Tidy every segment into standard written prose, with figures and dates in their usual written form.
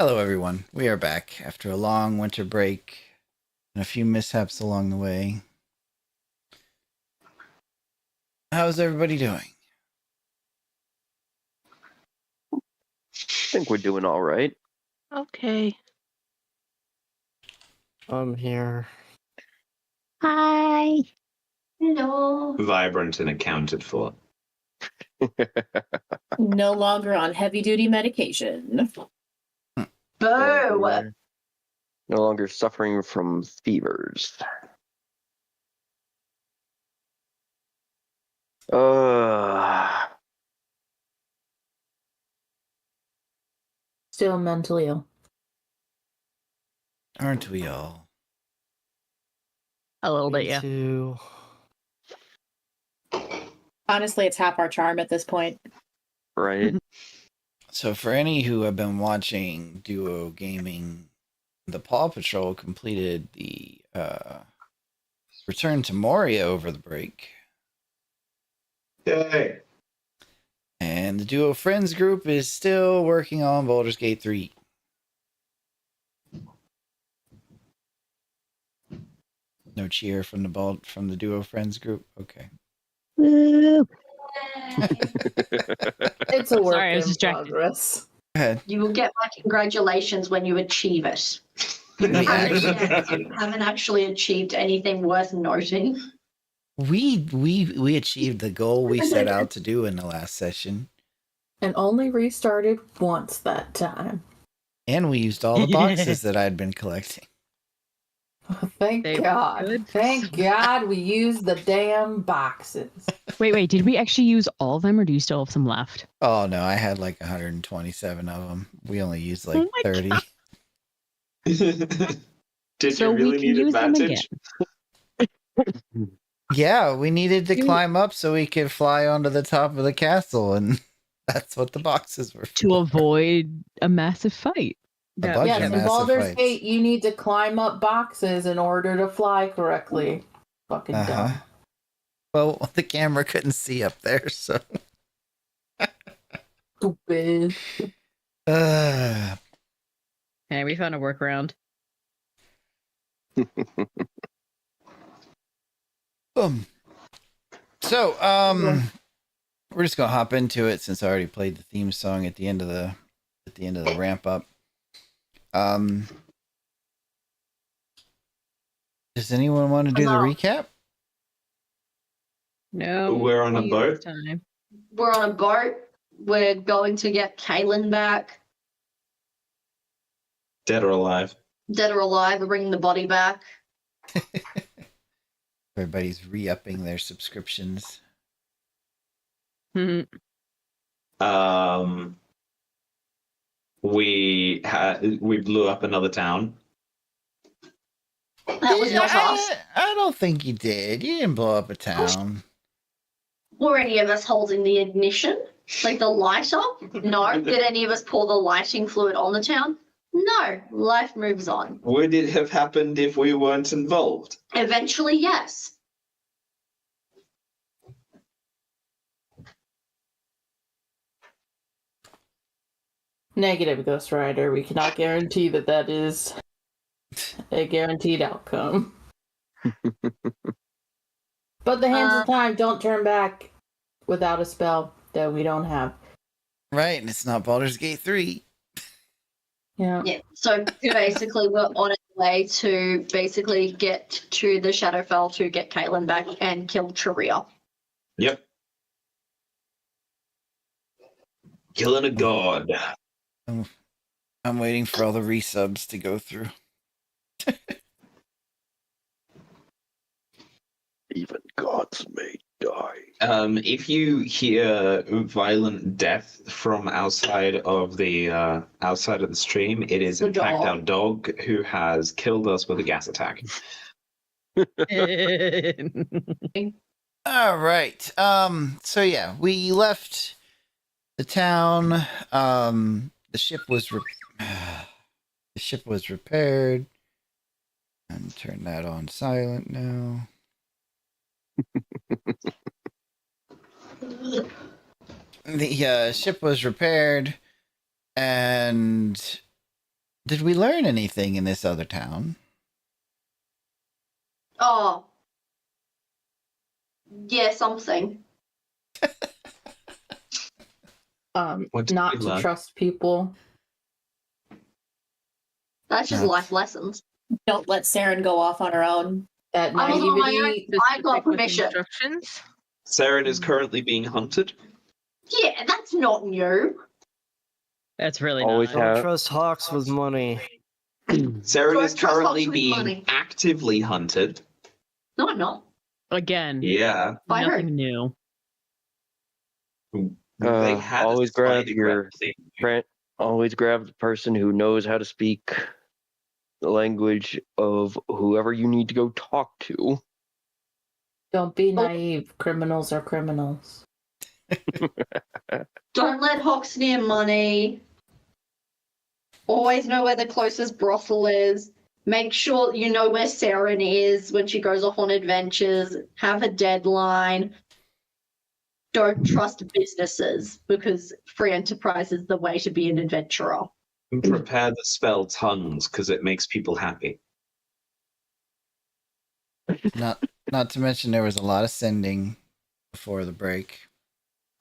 Hello, everyone. We are back after a long winter break and a few mishaps along the way. How's everybody doing? I think we're doing all right. Okay. I'm here. Hi. Hello. Vibrant and accounted for. No longer on heavy duty medication. Boo! No longer suffering from fevers. Still mentally ill. Aren't we all? A little bit, Me yeah. too. Honestly, it's half our charm at this point. Right. So, for any who have been watching Duo Gaming, the Paw Patrol completed the Return to Moria over the break. Yay! And the Duo Friends group is still working on Baldur's Gate 3. No cheer from the Duo Friends group? Okay. Woo! It's a work Sorry, I was in distracted. progress. Go ahead. You will get my congratulations when you achieve it. We You actually, haven't actually achieved anything worth noting. we achieved the goal we set out to do in the last session. And only restarted once that time. And we used all the boxes that I'd been collecting. Thank They were God. good. Thank God we used the damn boxes. Wait, did we actually use all of them or do you still have some left? Oh no, I had like 127 of them. We only used like Oh my 30. Did So you we really can need use them advantage? Yeah, we needed to Do we- climb up so we could fly onto the top of the castle, and that's what the boxes were for. To avoid a massive fight. A bunch Yes, of in massive Baldur's fights. Gate, you need to climb up boxes in order to fly correctly. Fucking dumb. Well, the camera couldn't see up there, so. Stupid. Uh, Hey, we found a workaround. boom. So, we're just gonna hop into it since I already played the theme song at the end of the ramp up. Does anyone want to do the recap? No. We're on a we use boat? Time. We're on a boat. We're going to get Kaylin back. Dead or alive? Dead or alive, we're bringing the body back. Everybody's re-upping their subscriptions. Mhm. We blew up another town. That was not us. I don't think you did. You didn't blow up a town. Were any of us holding the ignition? Like the lighter? No. Did any of us pour the lighting fluid on the town? No. Life moves on. Would it have happened if we weren't involved? Eventually, yes. Negative, Ghost Rider. We cannot guarantee that that is a guaranteed outcome. But the hands of time don't turn back without a spell that we don't have. Right, and it's not Baldur's Gate 3. Yeah. So basically, we're on our way to basically get to the Shadowfell to get Caitlin back and kill Triria. Yep. Killing a god. I'm waiting for all the resubs to go through. Even gods may die. If you hear violent death from outside of the stream, it is The in fact dog. our dog who has killed us with a gas attack. All right. So yeah, we left the town. The ship was repaired. And turn that on silent now. The ship was repaired, and Did we learn anything in this other town? Oh. Yeah, something. What did Not we to learn? trust people. That's just Nuts. life lessons. Don't let Saren go off on her own. That I was on my naivety. own. I got Specific with permission. Instructions. Saren is currently being hunted. Yeah, that's not new. That's really Always not. have- Don't trust hawks with money. Saren Don't is trust currently Hawks with being money. actively hunted. No, I'm not. Again, Yeah. By her. nothing new. They had a always grab spider your grab thing. friend. Always grab the person who knows how to speak the language of whoever you need to go talk to. Don't be naive. Criminals are criminals. Don't let Hawks near money. Always know where the closest brothel is. Make sure you know where Saren is when she goes off on adventures. Have a deadline. Don't trust businesses because free enterprise is the way to be an adventurer. And prepare the spell tongues because it makes people happy. Not to mention there was a lot of sending before the break.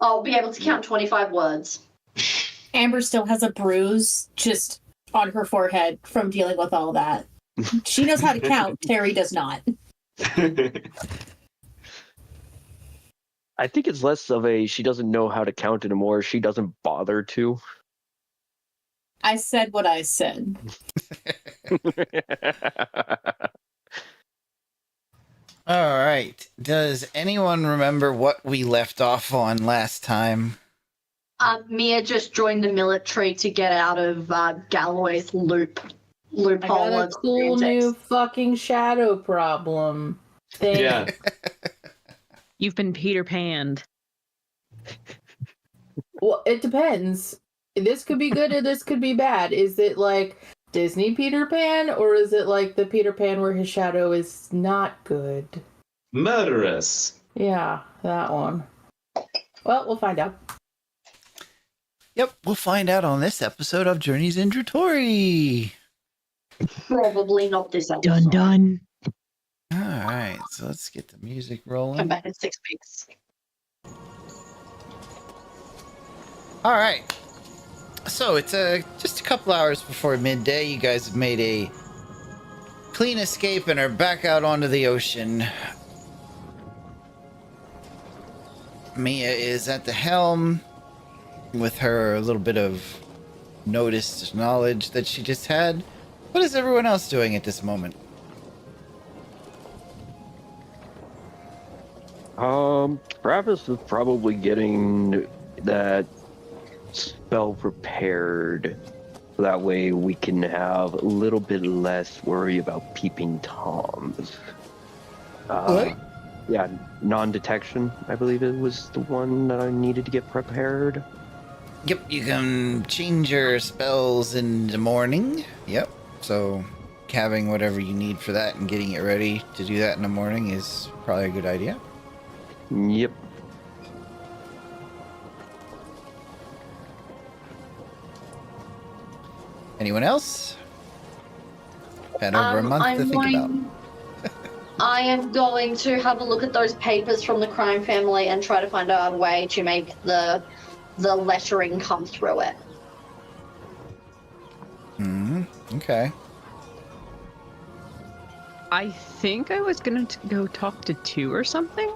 I'll be able to count 25 words. Amber still has a bruise just on her forehead from dealing with all that. She knows how to count. Terry does not. I think it's less of a she doesn't know how to count anymore. She doesn't bother to. I said what I said. All right. Does anyone remember what we left off on last time? Mia just joined the military to get out of Galloway's I loophole got a of cool semantics. new fucking shadow problem thing. Yeah. You've been Peter Panned. Well, it depends. This could be good or this could be bad. Is it like Disney Peter Pan, or is it like the Peter Pan where his shadow is not good? Murderous. Yeah, that one. Well, we'll find out. Yep, we'll find out on this episode of Journeys in Djruthourhi. Probably not this episode. Dun dun. All right, so let's get the music Come rolling. back in 6 weeks. All right. So it's just a couple hours before midday. You guys have made a clean escape and are back out onto the ocean. Mia is at the helm with her little bit of noticed knowledge that she just had. What is everyone else doing at this moment? Travis is probably getting that spell prepared. So that way we can have a little bit less worry about peeping toms. What? Yeah, non-detection, I believe it was the one that I needed to get prepared. Yep, you can change your spells in the morning. Yep, so having whatever you need for that and getting it ready to do that in the morning is probably a good idea. Yep. Anyone else? Had over a month to think about. I am going to have a look at those papers from the crime family and try to find a way to make the lettering come through it. Okay. I think I was gonna go talk to 2 or something.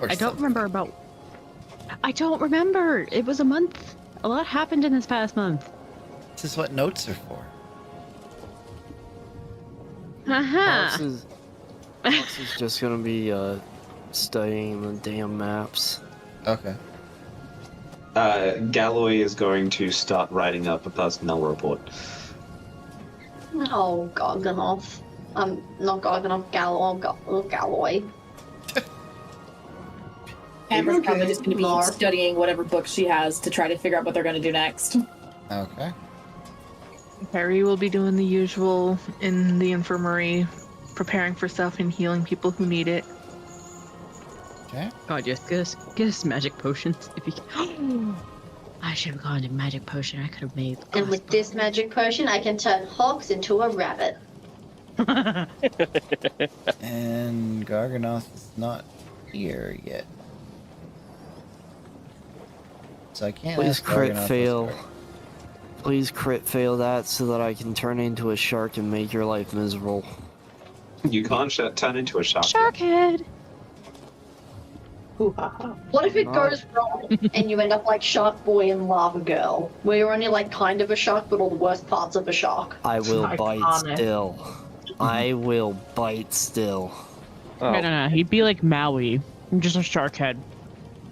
Or I don't something. remember about. I don't remember. It was a month. A lot happened in this past month. This is what notes are for. Haha. Hawks is just gonna be studying the damn maps. Okay. Galloway is going to start writing up a personnel report. Oh, Garganoff. Not Garganoff, Galloway. Amber's probably just going to be More. studying whatever book she has to try to figure out what they're going to do next. Okay. Harry will be doing the usual in the infirmary, preparing for stuff and healing people who need it. Okay. God, just get us magic potions if you can. I should have gone to magic potion. I could have made. And with this magic potion, I can turn Hawks into a rabbit. And Garganoth is not here yet. So I can't Please ask crit Garganoth fail. what's Please crit fail that so that I can turn into a shark and make your life miserable. You can't turn into a shark. Sharkhead. Hoo-ha-ha. What if it No. goes wrong and you end up like Shark Boy and Lava Girl, where you're only like kind of a shark, but all the worst parts of a shark? I will bite Iconic. still. I will bite still. No. He'd be like Maui. Just a shark head.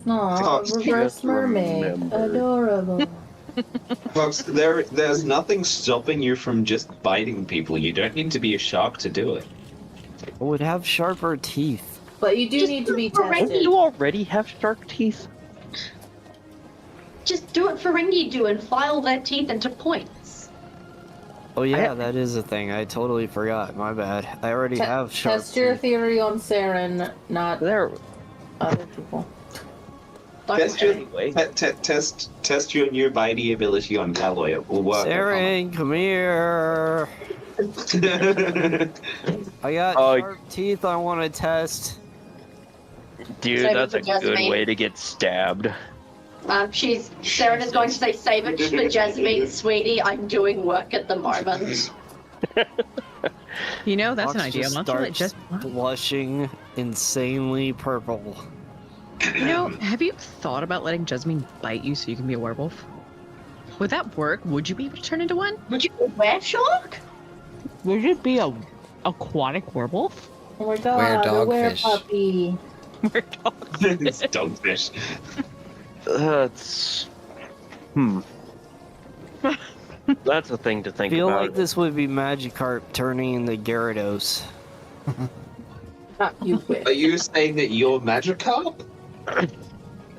Aw, Just reverse mermaid. remember. Adorable. Folks, there's nothing stopping you from just biting people. You don't need to be a shark to do it. I would have sharper teeth. But you do Just need to be for Rangy. tested. You already have shark teeth. Just do it for Ringy and file their teeth into points. Oh yeah, that is a thing. I totally forgot. My bad. I already have sharp Test your teeth. theory on Saren, not There. other people. Test your, Anyway. test your new bitey ability on Galloy. It will work. Saren, come here. I got sharp teeth I want to test. Dude, Save it that's for a good Jasmine. way to get stabbed. Saren is going to say, save it for Jasmine, sweetie. I'm doing work at the moment. You know, that's an Fox idea. just Why don't you let starts blushing insanely purple. You know, have you thought about letting Jasmine bite you so you can be a werewolf? Would that work? Would you be able to turn into one? Would you wear shark? Would it be a aquatic werewolf? Oh my god, a dogfish. puppy. Where dogs? It's dogfish. That's... That's a thing to I think feel about. like this would be Magikarp turning into Gyarados. You wish. Are you saying that you're Magikarp?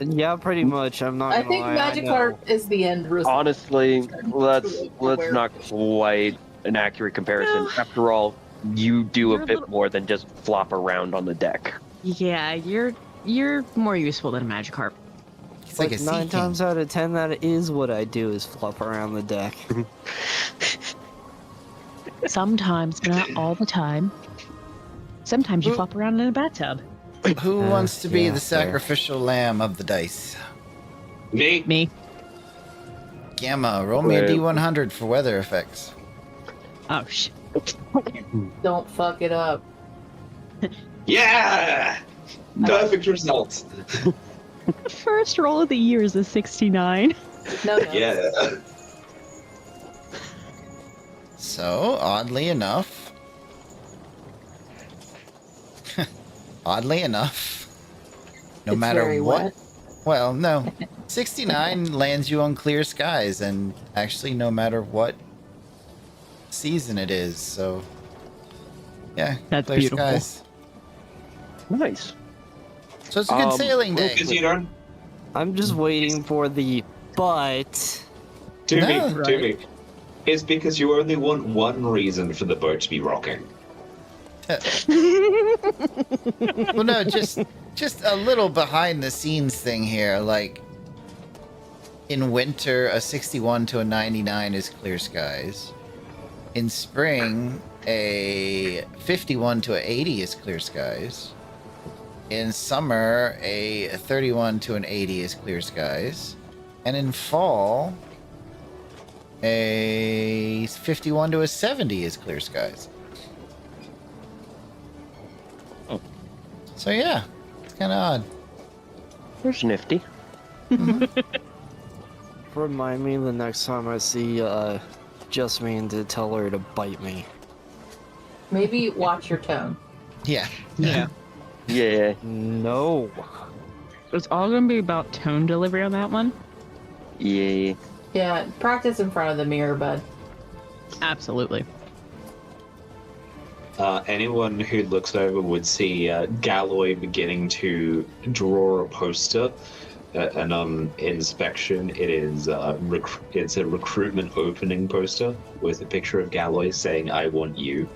Yeah, pretty much. I'm not I gonna think lie. Magikarp is the end result. Honestly, that's Aware. not quite an accurate comparison. After all, you do You're a a bit little- more than just flop around on the deck. Yeah, you're more useful than a Magikarp. It's like a sea 9 king. times out of 10, that is what I do, is flop around the deck. Sometimes, but not all the time. Sometimes you flop around in a bathtub. Who wants to be yeah, the fair. sacrificial lamb of the dice? Me? Me. Gamma, roll me a Right. D100 for weather effects. Oh shit. Don't fuck it up. Yeah! Perfect result. First roll of the year is a 69. No. Yeah. So, oddly enough, no It's matter very what, wet. well, no, 69 lands you on clear skies, and actually, no matter what season it is, so yeah, That's clear beautiful. skies. Nice. So it's a good sailing day. Because you don't... I'm just waiting for the but. Do me, No. do me. It's because you only want one reason for the boat to be rocking. Well, no, just a little behind the scenes thing here. Like in winter, a 61 to a 99 is clear skies. In spring, a 51 to a 80 is clear skies. In summer, a 31 to an 80 is clear skies. And in fall, a 51 to a 70 is clear skies. So yeah, it's kind of odd. There's nifty. Remind me the next time I see Jasmine to tell her to bite me. Maybe watch your tone. Yeah. Yeah. Yeah. No. It's all gonna be about tone delivery on that one. Yeah. Yeah, practice in front of the mirror, bud. Absolutely. Anyone who looks over would see Galloy beginning to draw a poster. And on inspection, it is it's a recruitment opening poster with a picture of Galloy saying, "I want you."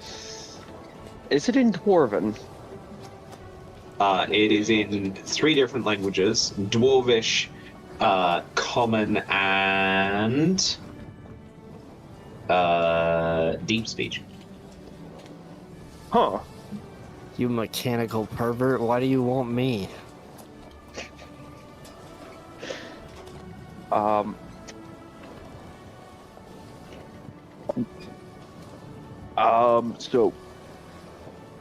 Is it in Dwarven? It is in 3 different languages: Dwarvish, common, and deep speech. Huh. You mechanical pervert, why do you want me? So,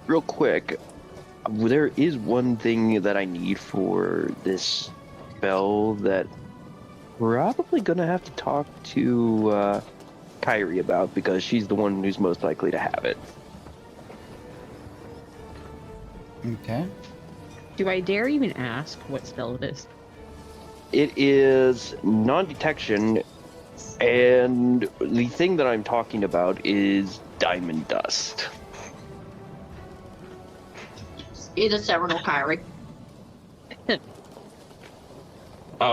real quick, there is one thing that I need for this spell that probably gonna have to talk to Kyrie about, because she's the one who's most likely to have it. Okay. Do I dare even ask what spell it is? It is non-detection, and the thing that I'm talking about is diamond dust. It is Serenal Kyrie.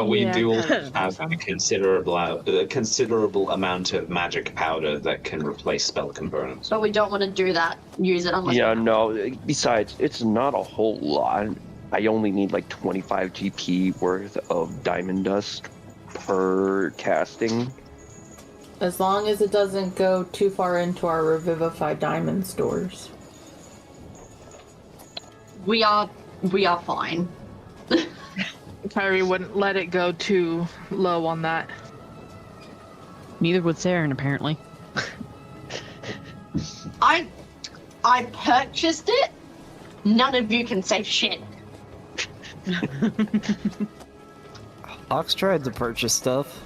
We Yeah, do kinda. have a considerable amount of magic powder that can replace spell components. But we don't want to do that. Use it unless. Yeah, no, besides, it's not a whole lot. I only need like 25 GP worth of diamond dust per casting. As long as it doesn't go too far into our Revivify diamond stores. We are fine. Kyrie wouldn't let it go too low on that. Neither would Saren, apparently. I purchased it. None of you can say shit. Hawks tried to purchase stuff.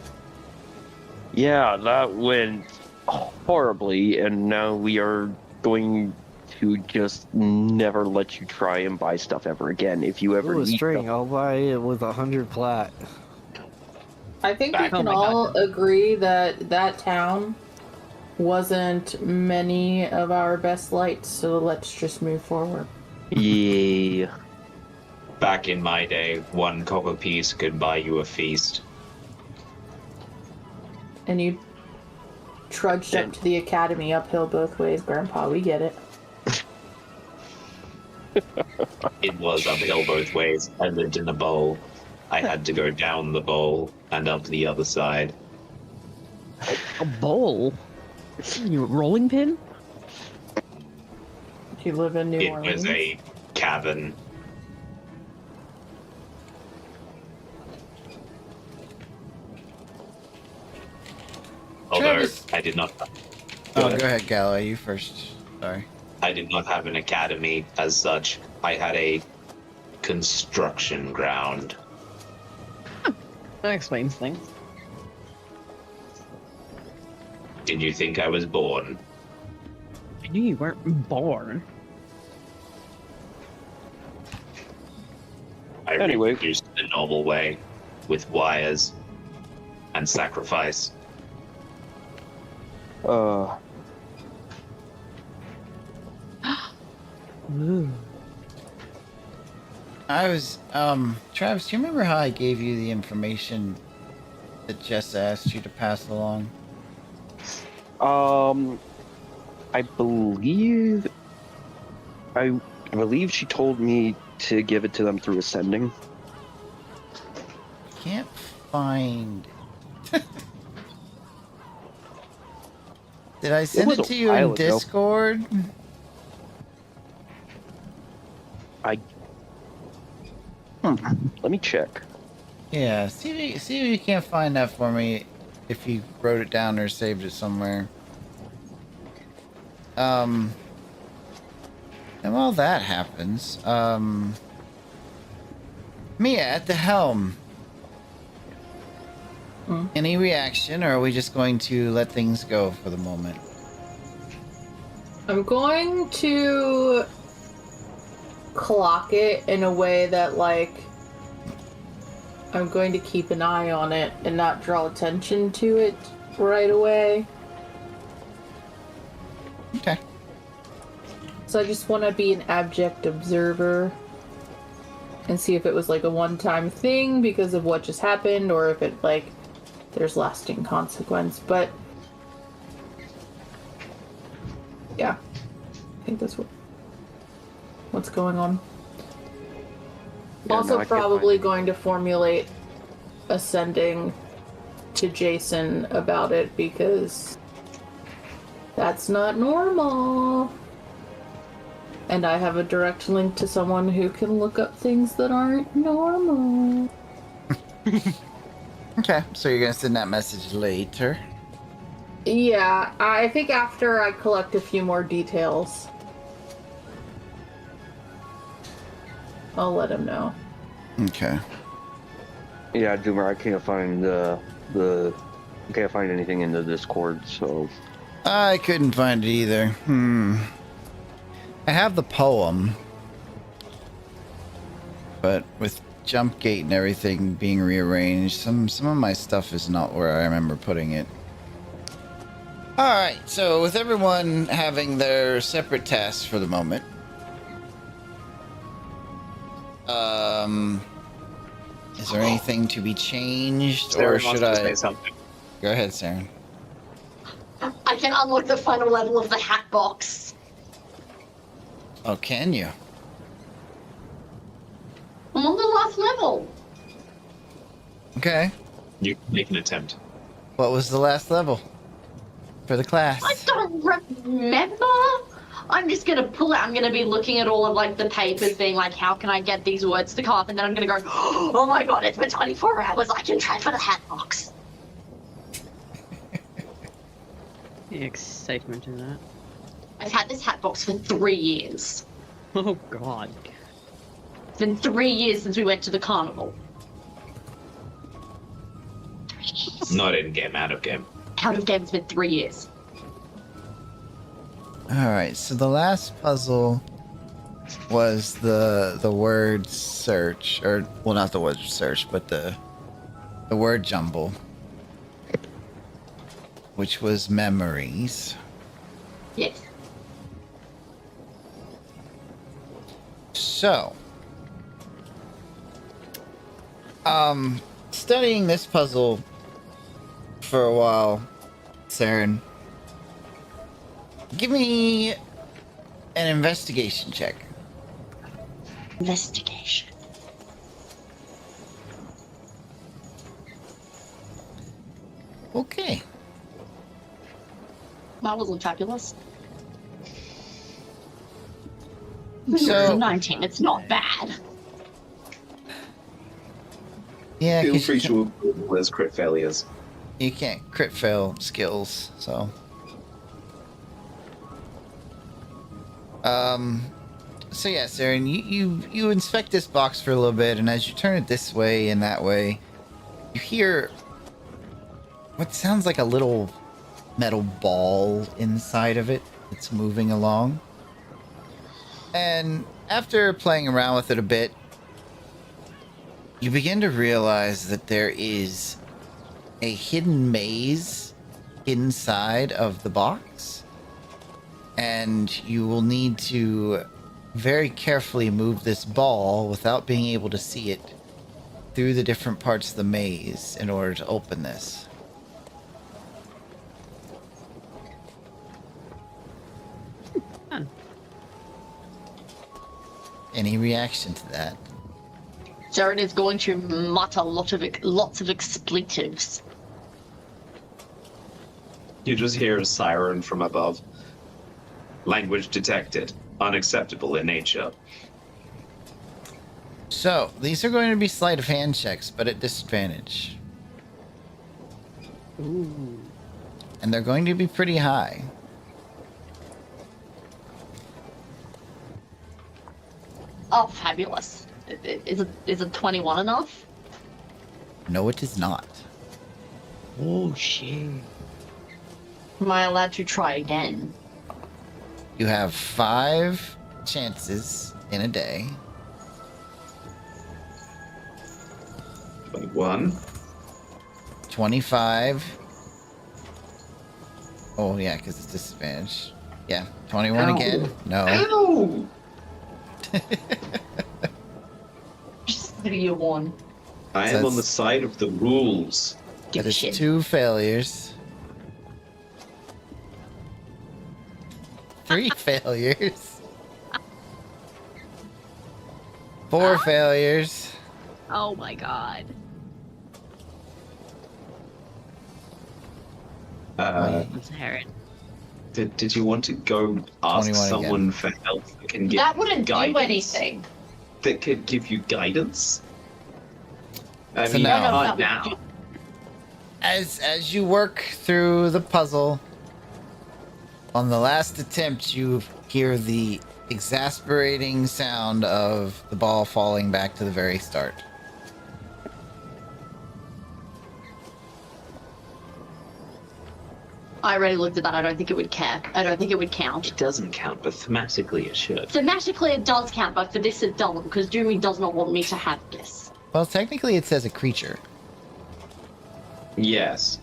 Yeah, that went horribly, and now we are going to just never let you try and buy stuff ever again. If you ever Ooh, a need string. stuff. I'll buy it with 100 plat. I think we Oh can my all agree that that town wasn't many of our best lights, so let's just move forward. Yeah. Back in my day, 1 copper piece could buy you a feast. And you trudged up to the academy uphill both ways, Grandpa. We get it. It was uphill both ways. I lived in a bowl. I had to go down the bowl and up the other side. A bowl? You a rolling pin? You live in New It Orleans. was a cavern. Although Travis- I did not. Oh, go ahead, Galloway. You first. Sorry. I did not have an academy as such. I had a construction ground. That explains things. Did you think I was born? I knew you weren't born. I Anyway. reproduced the normal way, with wires and sacrifice. Ooh. I was, Travis, do you remember how I gave you the information that Jess asked you to pass along? I believe she told me to give it to them through ascending. Can't find. Did I send was it a to you while in ago. Discord? Let me check. Yeah, see if you can't find that for me. If you wrote it down or saved it somewhere. And while that happens, Mia at the helm. Any reaction, or are we just going to let things go for the moment? I'm going to clock it in a way that, like, I'm going to keep an eye on it and not draw attention to it right away. Okay. So I just want to be an abject observer and see if it was like a one-time thing because of what just happened, or if it, like, there's lasting consequence. But yeah, I think that's what's going on. Yeah, Also no, I can't probably find it. going to formulate ascending to Jason about it because that's not normal. And I have a direct link to someone who can look up things that aren't normal. Okay, so you're gonna send that message later. Yeah, I think after I collect a few more details, I'll let him know. Okay. Yeah, Doomer, I can't find can't find anything in the Discord, so I couldn't find it either. I have the poem, but with jump gate and everything being rearranged, some of my stuff is not where I remember putting it. Alright, so with everyone having their separate tasks for the moment, is there anything to be changed, Sarah or should wants to I... say something. Go ahead, Saren. I can unlock the final level of the hat box. Oh, can you? I'm on the last level. Okay. You can make an attempt. What was the last level for the class? I don't remember. I'm just gonna pull it. I'm gonna be looking at all of like the papers, being like, how can I get these words to come up? And then I'm gonna go, oh my god, it's been 24 hours. I can transfer the hat box. The excitement in that. I've had this hat box for 3 years. Oh god. It's been 3 years since we went to the carnival. 3 years. Not in game, out of game. Out of game, it's been 3 years. Alright, so the last puzzle was the word search, or, well, not the word search, but the word jumble, which was memories. Yes. So, studying this puzzle for a while, Saren, give me an investigation check. Investigation. Okay. That wasn't fabulous. So, 19, it's not bad. yeah, Feel 'cause free you to avoid those crit failures. you can't crit fail skills, so. So yeah, Saren, you inspect this box for a little bit, and as you turn it this way and that way, you hear what sounds like a little metal ball inside of it that's moving along. And after playing around with it a bit, you begin to realize that there is a hidden maze inside of the box, and you will need to very carefully move this ball without being able to see it through the different parts of the maze in order to open this. Fun. Any reaction to that? Jared is going to mutter lots of expletives. You just hear a siren from above. Language detected. Unacceptable in nature. So, these are going to be sleight of hand checks, but at disadvantage. Ooh. And they're going to be pretty high. Oh, fabulous. Is it 21 enough? No, it is not. Oh shit. Am I allowed to try again? You have 5 chances in a day. 21. 25. Oh, yeah, because it's disadvantage. Yeah, 21 Ow. again. No. Ow! Just 31. I So am on the that's- side of the rules. That is Shit. 2 failures. 3 failures. 4 failures. Oh my god. Saren. Did you want to go ask 21 someone for help that can give That wouldn't do guidance? anything. That could give you guidance? I So mean, now- you can't now. As you work through the puzzle, on the last attempt, you hear the exasperating sound of the ball falling back to the very start. I already looked at that. I don't think it would care. I don't think it would count. It doesn't count, but thematically it should. Thematically, it does count, but for this, it doesn't, because Dumey does not want me to have this. Well, technically, it says a creature. Yes.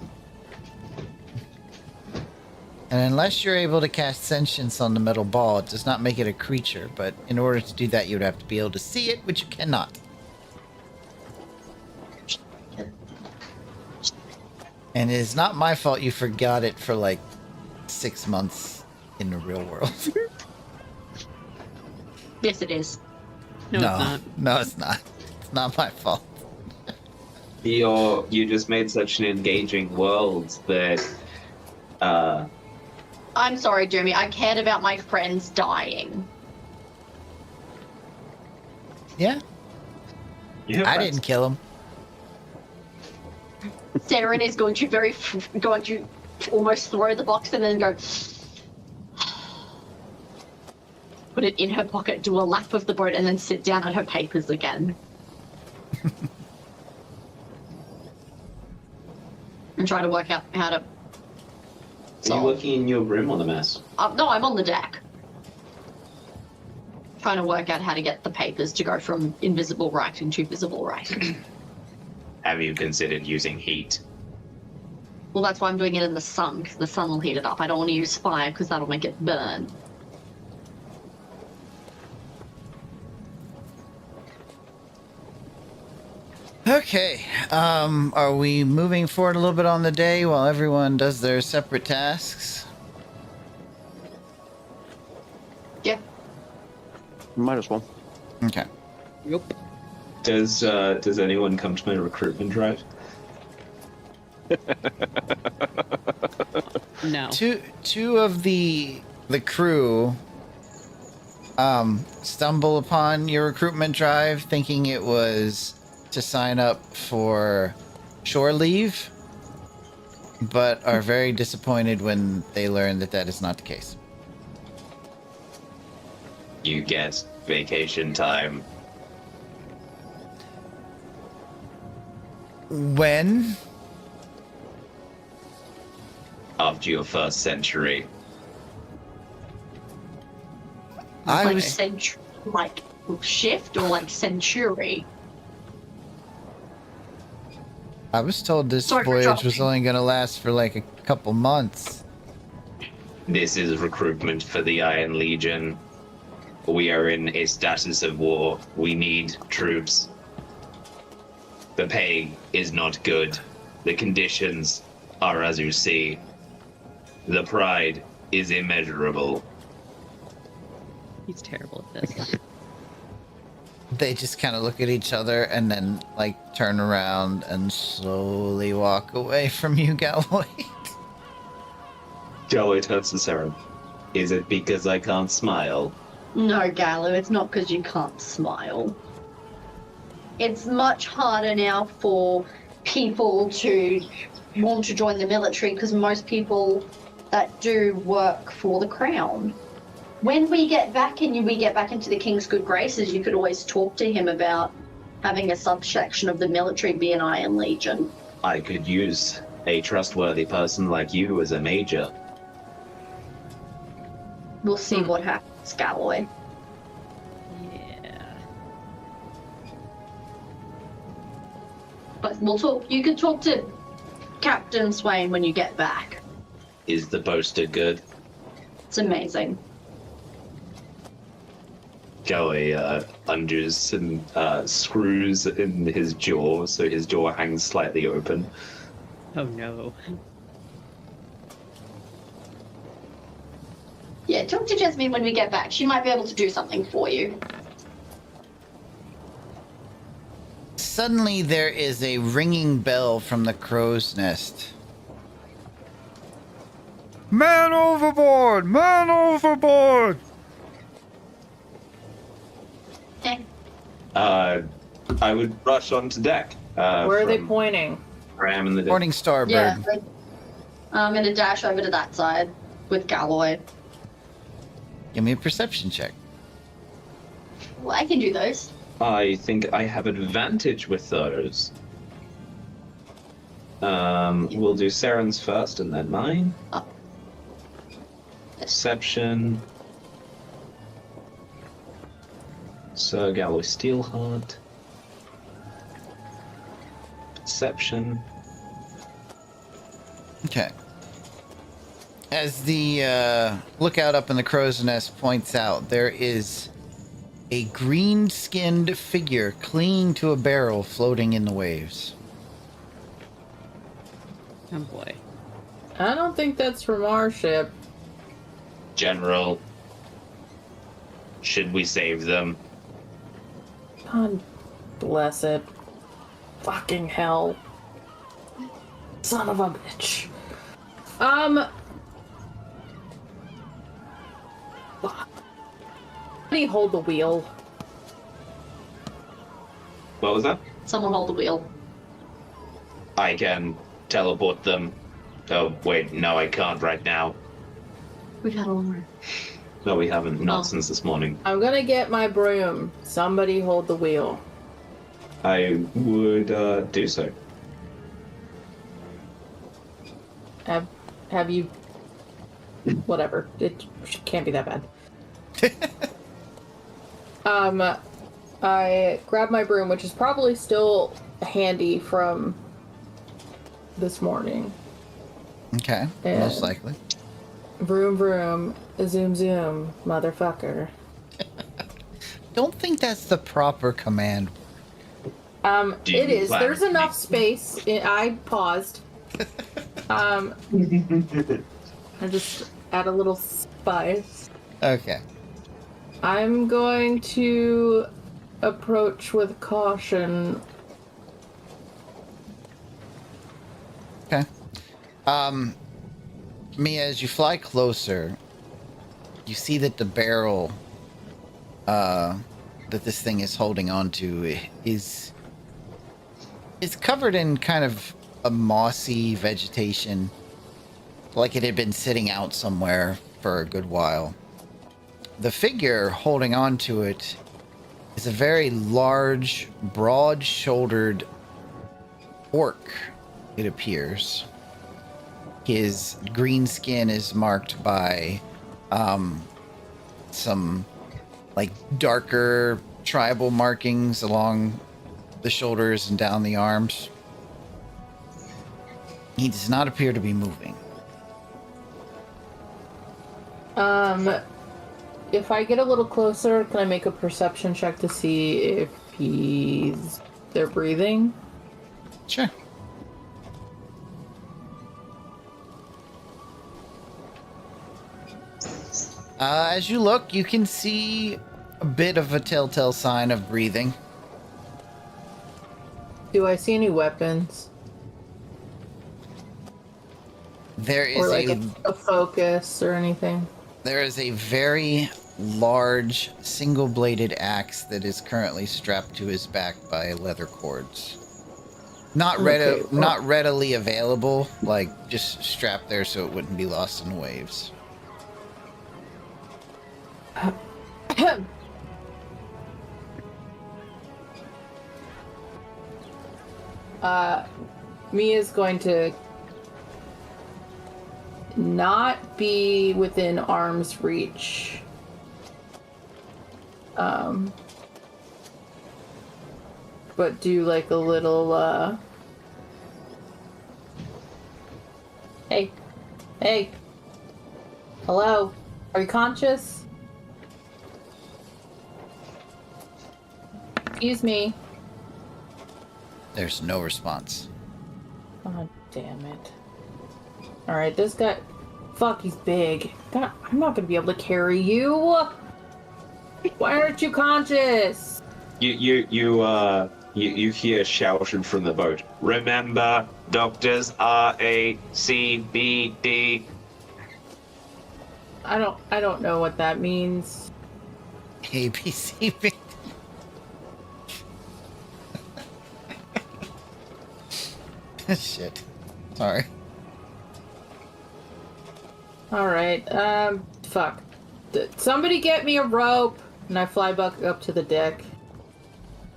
And unless you're able to cast sentience on the metal ball, it does not make it a creature. But in order to do that, you would have to be able to see it, which you cannot. And it is not my fault you forgot it for like 6 months in the real world. Yes, it is. No, it's not. No, it's not. It's not my fault. You just made such an engaging world that I'm sorry, Jeremy. I cared about my friends dying. Yeah, I didn't kill him. Saren is going to almost throw the box and then go put it in her pocket, do a lap of the boat, and then sit down at her papers again. And try to work out how to. Are you working in your room or the mess? No, I'm on the deck. Trying to work out how to get the papers to go from invisible writing to visible writing. Have you considered using heat? Well, that's why I'm doing it in the sun, because the sun will heat it up. I don't want to use fire, because that'll make it burn. Okay, are we moving forward a little bit on the day while everyone does their separate tasks? Yeah. Might as well. Okay. Yep. Does anyone come to my recruitment drive? No. Two of the crew stumble upon your recruitment drive thinking it was to sign up for shore leave, but are very disappointed when they learn that that is not the case. You get vacation time. When? After your first century. I Like was like shift or like century. told this Sorry for voyage was interrupting. only going to last for like a couple months. This is recruitment for the Iron Legion. We are in a status of war. We need troops. The pay is not good. The conditions are as you see. The pride is immeasurable. He's terrible at this. They just kind of look at each other and then like turn around and slowly walk away from you, Galloway. Galloway turns to Sarah. Is it because I can't smile? No, Gallo, it's not because you can't smile. It's much harder now for people to want to join the military because most people that do work for the crown. When we get back and we get back into the King's good graces, you could always talk to him about having a subsection of the military be an Iron Legion. I could use a trustworthy person like you as a major. We'll see what happens, Galloway. Yeah. But we'll talk. You can talk to Captain Swain when you get back. Is the poster good? It's amazing. Galloway undoes some screws in his jaw, so his jaw hangs slightly open. Oh no. Yeah, talk to Jasmine when we get back. She might be able to do something for you. Suddenly there is a ringing bell from the crow's nest. Man overboard! Man overboard! I would rush onto deck. Where are they pointing? Where I am in the Morning Starbird. Yeah, I'm gonna dash over to that side with Galloway. Give me a perception check. Well, I can do those. I think I have advantage with those. We'll do Saren's first and then mine. Oh. Perception. Sir Galloway Steelheart. Perception. Okay. As the lookout up in the crow's nest points out, there is a green-skinned figure clinging to a barrel floating in the waves. Oh boy. I don't think that's from our ship. General. Should we save them? God bless it. Fucking hell. Son of a bitch. Fuck. Somebody hold the wheel. What was that? Someone hold the wheel. I can teleport them. Oh, wait, no, I can't right now. We've had a long run. No, we haven't. Not since this morning. I'm gonna get my broom. Somebody hold the wheel. I would do so. Have you... Whatever. It can't be that bad. I grab my broom, which is probably still handy from this morning. Okay, And most likely. Vroom vroom, zoom zoom, motherfucker. Don't think that's the proper command. It is. There's enough space. I paused. I just add a little spice. Okay. I'm going to approach with caution. Okay. Mia, as you fly closer, you see that the barrel that this thing is holding onto is covered in kind of a mossy vegetation, like it had been sitting out somewhere for a good while. The figure holding onto it is a very large, broad-shouldered orc, it appears. His green skin is marked by some like darker tribal markings along the shoulders and down the arms. He does not appear to be moving. If I get a little closer, can I make a perception check to see if they're breathing? Sure. As you look, you can see a bit of a telltale sign of breathing. Do I see any weapons? There is or like a focus or anything? There is a very large single-bladed axe that is currently strapped to his back by leather cords. Not readily available, like just strapped there so it wouldn't be lost in the waves. Mia's going to not be within arm's reach. But do like a little, Hey. Hey. Hello. Are you conscious? Excuse me. There's no response. Oh, damn it. Alright, this guy... Fuck, he's big. God, I'm not gonna be able to carry you! Why aren't you conscious? You hear shouted from the boat. Remember, doctors are ACBD. I don't know what that means. ABC. Shit. Sorry. All right. Fuck. Somebody get me a rope, and I fly back up to the deck.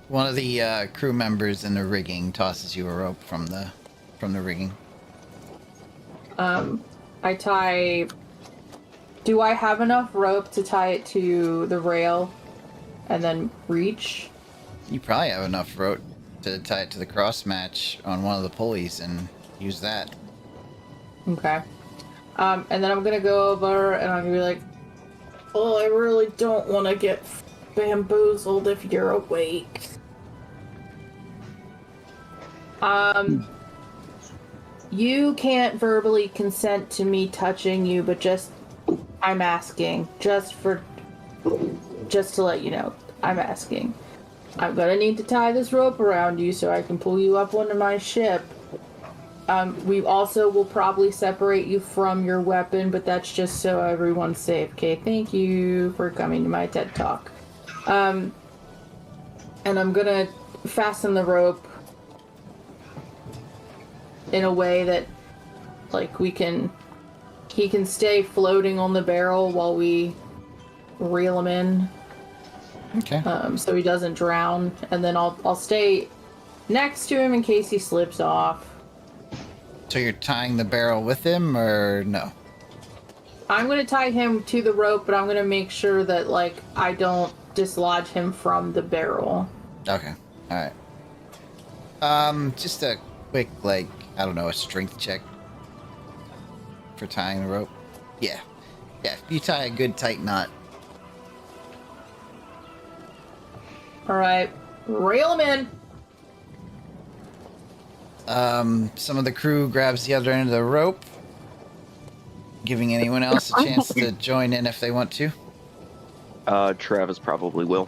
One of the crew members in the rigging tosses you a rope from the rigging. I tie. Do I have enough rope to tie it to the rail, and then reach? You probably have enough rope to tie it to the cross match on one of the pulleys and use that. Okay. And then I'm gonna go over and I'm gonna be like, "Oh, I really don't want to get bamboozled if you're awake." You can't verbally consent to me touching you, but I'm asking, just to let you know, I'm asking. I'm gonna need to tie this rope around you so I can pull you up onto my ship. We also will probably separate you from your weapon, but that's just so everyone's safe. Okay, thank you for coming to my TED Talk. And I'm gonna fasten the rope in a way that, like, he can stay floating on the barrel while we reel him in. Okay. So he doesn't drown, and then I'll stay next to him in case he slips off. So you're tying the barrel with him, or no? I'm gonna tie him to the rope, but I'm gonna make sure that, like, I don't dislodge him from the barrel. Okay. All right. Just a quick, like, I don't know, a strength check for tying the rope. Yeah. If you tie a good tight knot. All right, reel him in. Some of the crew grabs the other end of the rope, giving anyone else a chance to join in if they want to. Travis probably will.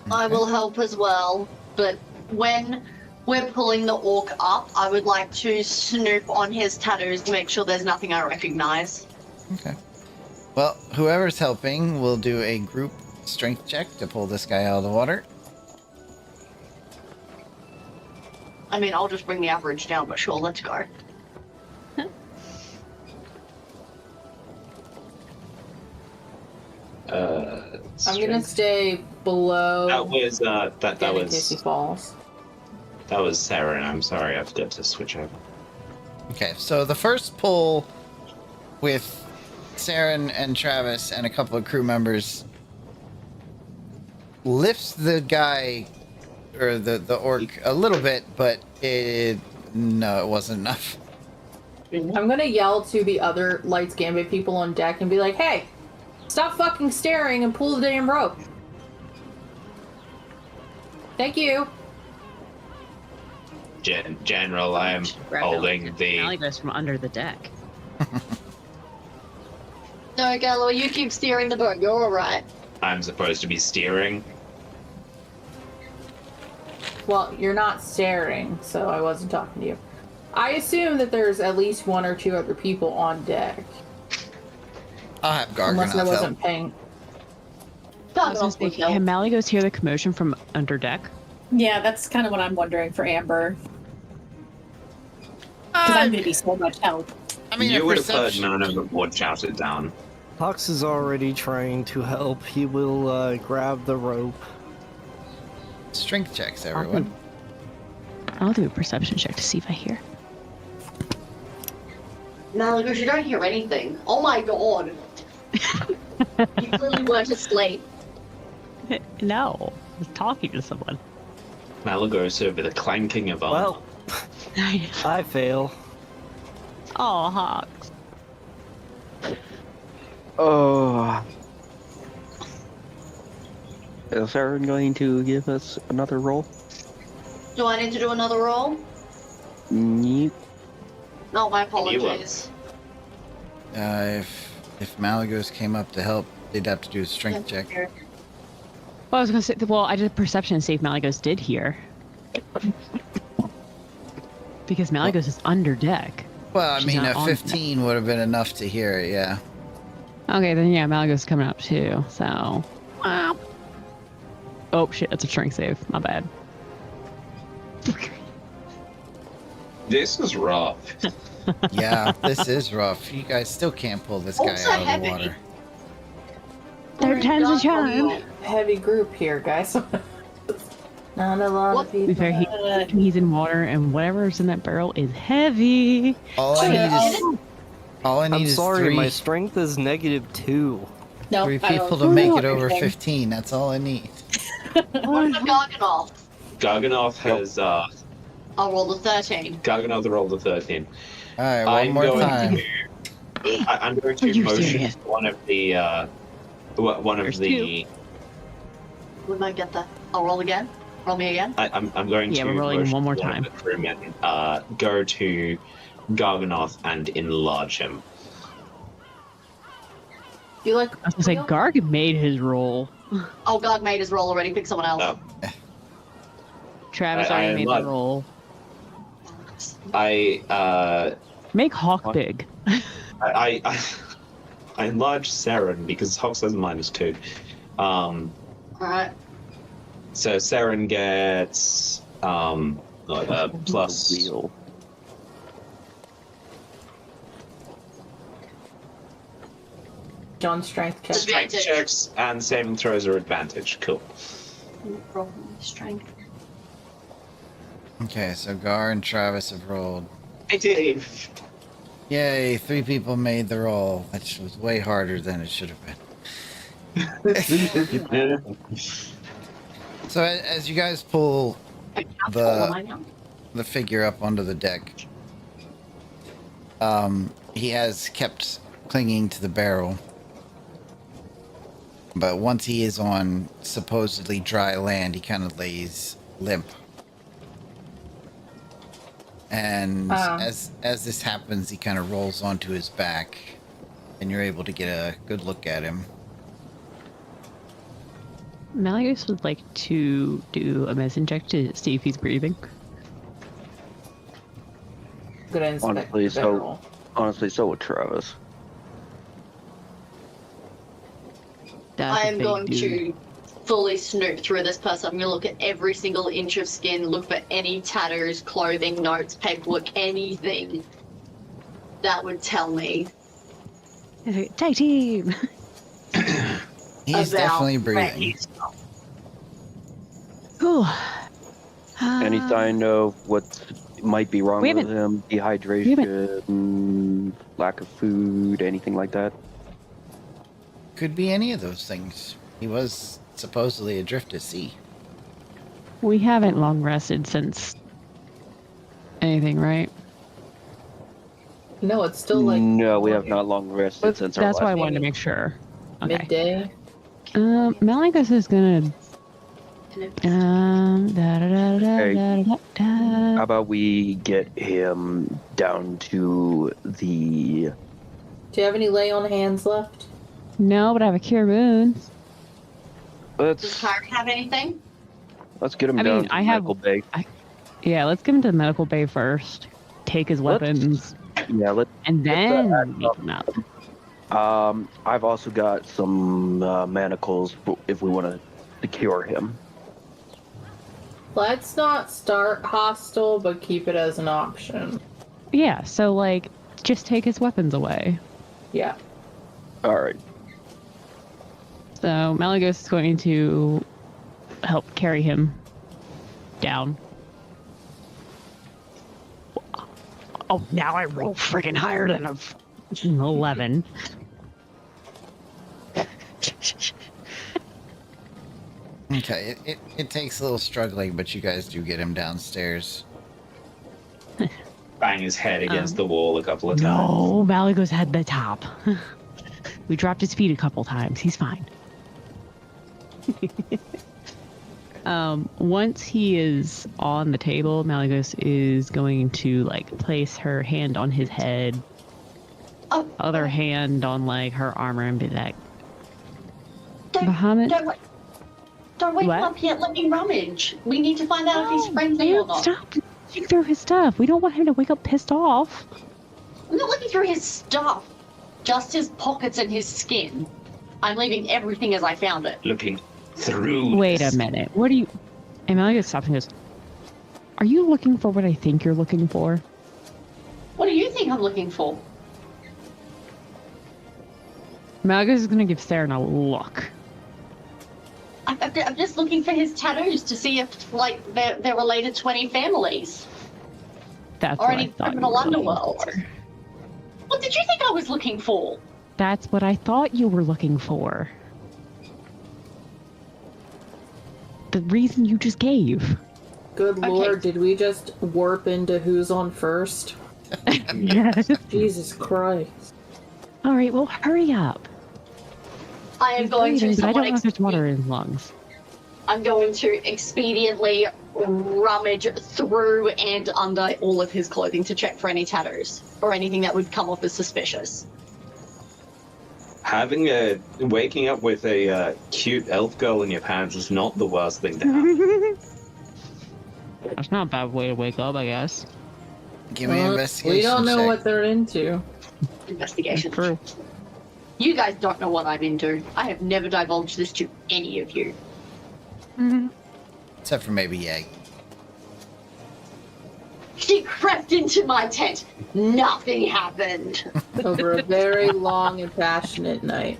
I will help as well, but when we're pulling the orc up, I would like to snoop on his tattoos to make sure there's nothing I recognize. Okay. Well, whoever's helping will do a group strength check to pull this guy out of the water. I mean, I'll just bring the average down, but sure, let's go. I'm gonna stay below. That was in case he falls. That was Sarah. I'm sorry, I forgot to switch over. Okay, so the first pull with Saren and Travis and a couple of crew members lifts the guy or the orc a little bit, but it wasn't enough. I'm gonna yell to the other Lights Gambit people on deck and be like, "Hey, stop fucking staring and pull the damn rope." Thank you. General, I am holding the... Malagos from under the deck. No, Gallo, you keep steering the boat. You're alright. I'm supposed to be steering. Well, you're not staring, so I wasn't talking to you. I assume that there's at least one or two other people on deck. I'll have Garganoth Unless I wasn't help. paying. Can Malagos hear the commotion from under deck? Yeah, that's kind of what I'm wondering for Amber. Because I'm going to be so much help. I mean, you a would have heard perception. none of the would shout it down. Pox is already trying to help. He will grab the rope. Strength checks, everyone. I'll do a perception check to see if I hear. Malagos, you don't hear anything. Oh my god. You clearly weren't asleep. No, I was talking to someone. Malagos over the clanking of armor. Well, I fail. Oh, Hawks. Oh. Is Aaron going to give us another roll? Do I need to do another roll? Nope. No, my apologies. If Malagos came up to help, they'd have to do a strength check. Well, I was gonna say. Well, I did a perception to see if Malagos did hear. Because Malagos is under deck. Well, I She's mean, not a on 15 would have been enough to hear it, yeah. Okay, then yeah, Malagos coming up too. So, oh shit, that's a strength save. My bad. This is rough. Yeah, this is rough. You guys still can't pull this guy Also out of heavy. the water. Third time's a charm. Heavy group here, guys. Not a lot What? of To be people. fair, he's in water, and whatever's in that barrel is heavy. All I I'm need is sorry, three, my strength is -2. No, three I don't- people to make it don't over understand. 15. That's all I need. What about Garganoth? Garganoth has I'll roll the 13. Garganoth rolled a 13. All right, one more time. I'm going Are to you motion serious? one of the There's the. We might get that. I'll roll again. Roll me again. I'm going Yeah, to we're rolling motion one more of time. the crewmen, go to Garganoth and enlarge him. You like? I was gonna say, Garg made his roll. Oh, Garg made his roll already. Pick someone else. No. Travis I already made enlarge- the roll. Make Hawk big. I enlarged Saren because Hawks has -2. All right. So Saren gets plus. Wheel. John strength check. Strength Advantage. checks and saving throws are advantage. Cool. Roll strength. Okay, so Gar and Travis have rolled. 18. Yay, 3 people made the roll, which was way harder than it should have been. So as you guys pull the figure up onto the deck, he has kept clinging to the barrel. But once he is on supposedly dry land, he kind of lays limp. And as this happens, he kind of rolls onto his back, and you're able to get a good look at him. Malagos would like to do a medicine check to see if he's breathing. Good inspect Honestly, the barrel. so would Travis. That's I a am big going dude. to fully snoop through this person. I'm going to look at every single inch of skin, look for any tatters, clothing, notes, paperwork, anything that would tell me. Tag team! He's About definitely breathing. Cool. Any sign of what might be wrong we with haven't- him? Dehydration, lack of food, anything like that? Could be any of those things. He was supposedly adrift at sea. We haven't long rested since anything, right? No, it's still like No, we have not long rested since our That's why I last wanted to meeting. make sure. Okay. midday. Malagos is gonna. How about we get him down to the... Do you have any lay on hands left? No, but I have a cure wounds. Does Let's Kyrie have anything? get him I down mean, to the I have- medical bay. Yeah, let's give him to the medical bay first. Take his weapons, Yeah, and then meet him up. I've also got some manacles if we want to secure him. Let's not start hostile, but keep it as an option. Yeah, so like, just take his weapons away. Yeah. All right. So Malagos is going to help carry him down. Oh, now I roll freaking higher than a 11. Okay, it takes a little struggling, but you guys do get him downstairs. Bang his head against the wall a couple of times. No, Malagos had the top. We dropped his feet a couple times. He's fine. Once he is on the table, Malagos is going to like place her hand on his head, Oh, other hand on like her armor, and be like, don't, Bahamut? don't wake What? him up yet. Let me rummage. We need to find out if he's "No, friendly man, or not. stop looking through his stuff. We don't want him to wake up pissed off. I'm not looking through his stuff. just his pockets and his skin. I'm leaving everything as I found it. Looking through. Wait this. a minute. What do you... And Malaga stops and goes, are you looking for what I think you're looking for? What do you think I'm looking for? Malaga is going to give Saren a look. I'm just looking for his tattoos to see if, like, they're related to any families. That's or what any I thought you criminal were looking underworld. for. What did you think I was looking for? That's what I thought you were looking for. The reason you just gave. Good Okay. lord, did we just warp into who's on first? Yes. Jesus Christ. All right, well, hurry up. I am going to. But I don't know if somewhat there's water in his lungs. I'm going to expediently rummage through and under all of his clothing to check for any tattoos or anything that would come off as suspicious. Waking up with a cute elf girl in your pants is not the worst thing to happen. That's not a bad way to wake up, I guess. Give me an investigation We don't know check. what they're into. Investigation. True. You guys don't know what I'm into. I have never divulged this to any of you. Except for maybe Yag. She crept into my tent. Nothing happened. Over a very long and passionate night.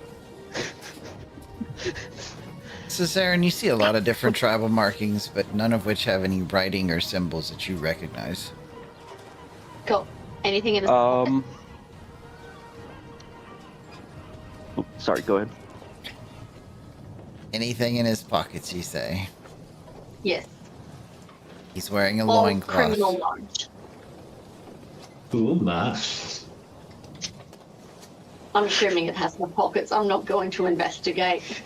So, Saren, you see a lot of different tribal markings, but none of which have any writing or symbols that you recognize. Cool. Anything in his Oh, sorry, go ahead. Anything in his pockets, you say? Yes. He's wearing a All loincloth. criminal knowledge. Ooh, my. I'm assuming it has no pockets. I'm not going to investigate.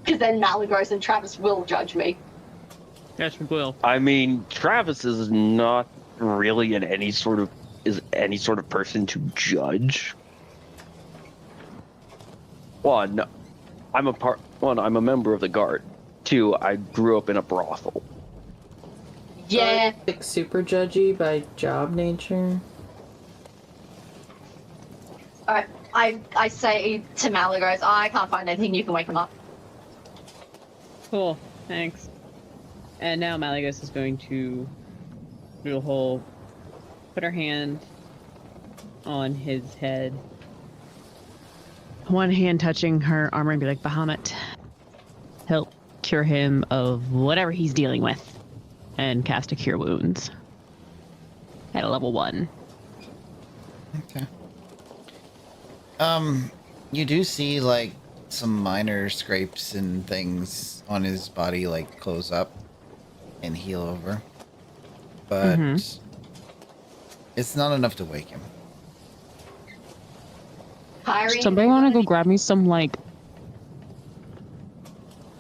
Because then Malagos and Travis will judge me. Yes, we will. I mean, Travis is not really any sort of person to judge. One, I'm a member of the guard. Two, I grew up in a brothel. Yeah. Like super judgy by job nature. I say to Malagos, I can't find anything, you can wake him up. Cool. Thanks. And now Malagos is going to do a whole... Put her hand on his head. One hand touching her armor and be like, Bahamut, help cure him of whatever he's dealing with. And cast a Cure Wounds. At a level 1. Okay. You do see, like, some minor scrapes and things on his body, like, close up and heal over. But it's not enough to wake him. Kyrie, Somebody want to go grab me some, like...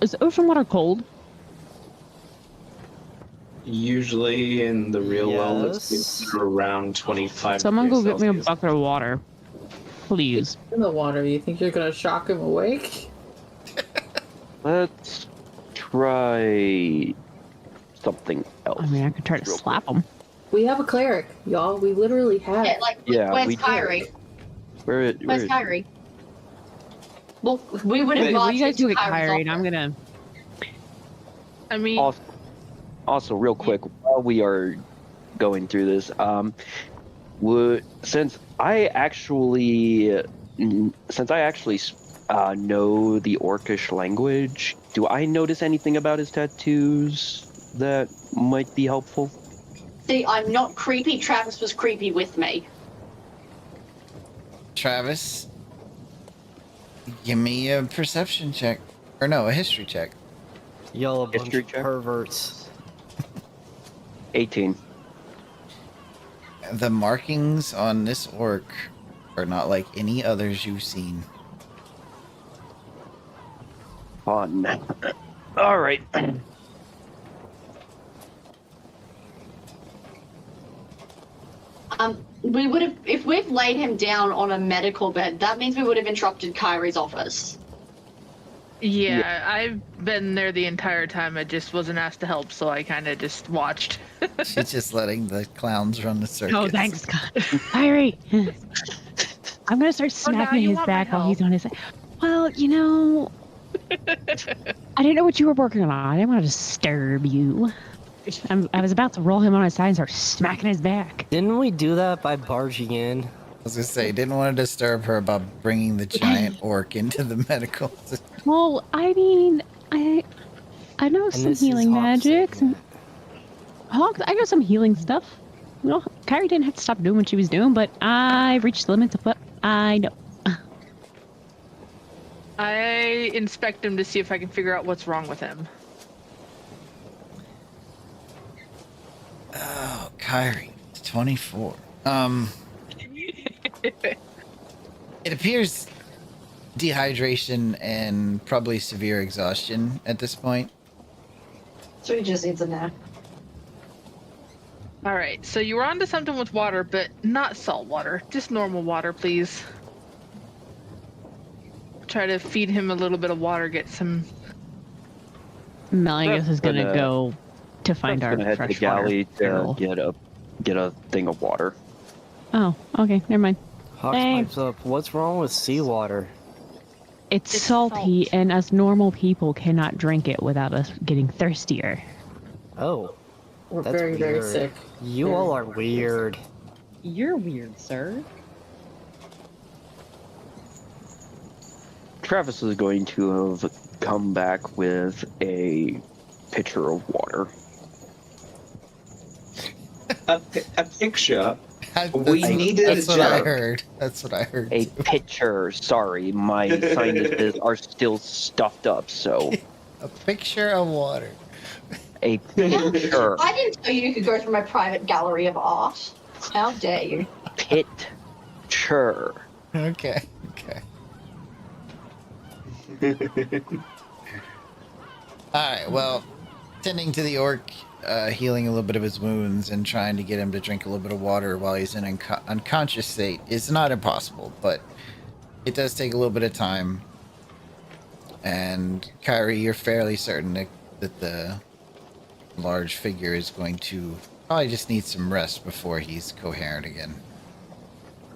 Is ocean water cold? Usually in the real world, Yes. it's around 25 Someone go degrees get me a Celsius. bucket of water. Please. In the water, you think you're gonna shock him awake? Let's try something else. I mean, I could try to Real slap him. We have a cleric, y'all. We literally have. Yeah, like, Yeah, where's we do. Kyrie? Where's Kyrie? Well, we would have Wait, marched you guys do into it, Kyrie's Kyrie, and I'm office. gonna... I mean, Also, real quick, while we are going through this, since I actually know the Orcish language, do I notice anything about his tattoos that might be helpful? See, I'm not creepy. Travis was creepy with me. Travis, give me a perception check. Or no, a history check. Y'all a bunch History of check? perverts. 18. The markings on this orc are not like any others you've seen. Fun. All right. We would have, if we've laid him down on a medical bed, that means we would have interrupted Kyrie's office. yeah, I've been there the entire time. I just wasn't asked to help, so I kind of just watched. She's just letting the clowns run the circus. Oh, thanks, God. Kyrie! I'm gonna start Oh, now smacking you his want my back while he's help. on his. Well, I didn't know what you were working on. I didn't want to disturb you. I was about to roll him on his side and start smacking his back. Didn't we do that by barging in? I was gonna say, didn't want to disturb her about bringing the giant orc into the medical system. Well, I mean, I know And some this is healing Hawk magics. saying Hawk, I know some healing stuff. Well, Kyrie didn't have to stop doing what she was doing, but I reached the limits of what I know. I inspect him to see if I can figure out what's wrong with him. Oh, Kyrie, 24. It appears dehydration and probably severe exhaustion at this point. So he just needs a nap. All right, so you were onto something with water, but not salt water, just normal water, please. Try to feed him a little bit of water, get some. Melius is gonna gonna- go to find our Gonna head to the fresh water galley to barrel. get a thing of water. Oh, okay, never mind. Hawk Thanks. pipes up. What's wrong with seawater? It's It's salty, salt. and us normal people cannot drink it without us getting thirstier. Oh, We're That's very, very weird. sick. you all are weird. You're weird, sir. Travis is going to have come back with a pitcher of water. A picture. That's, We needed that's a what I joke. heard. That's what I heard. A too. pitcher. Sorry, my sinuses are still stuffed up. So A picture of water. a pitcher. I didn't tell you you could go through my private gallery of art. How dare you? Pitcher. Okay. Okay. All right. Well, tending to the orc, healing a little bit of his wounds, and trying to get him to drink a little bit of water while he's in unconscious state is not impossible, but it does take a little bit of time. And Kyrie, you're fairly certain that the large figure is going to probably just need some rest before he's coherent again.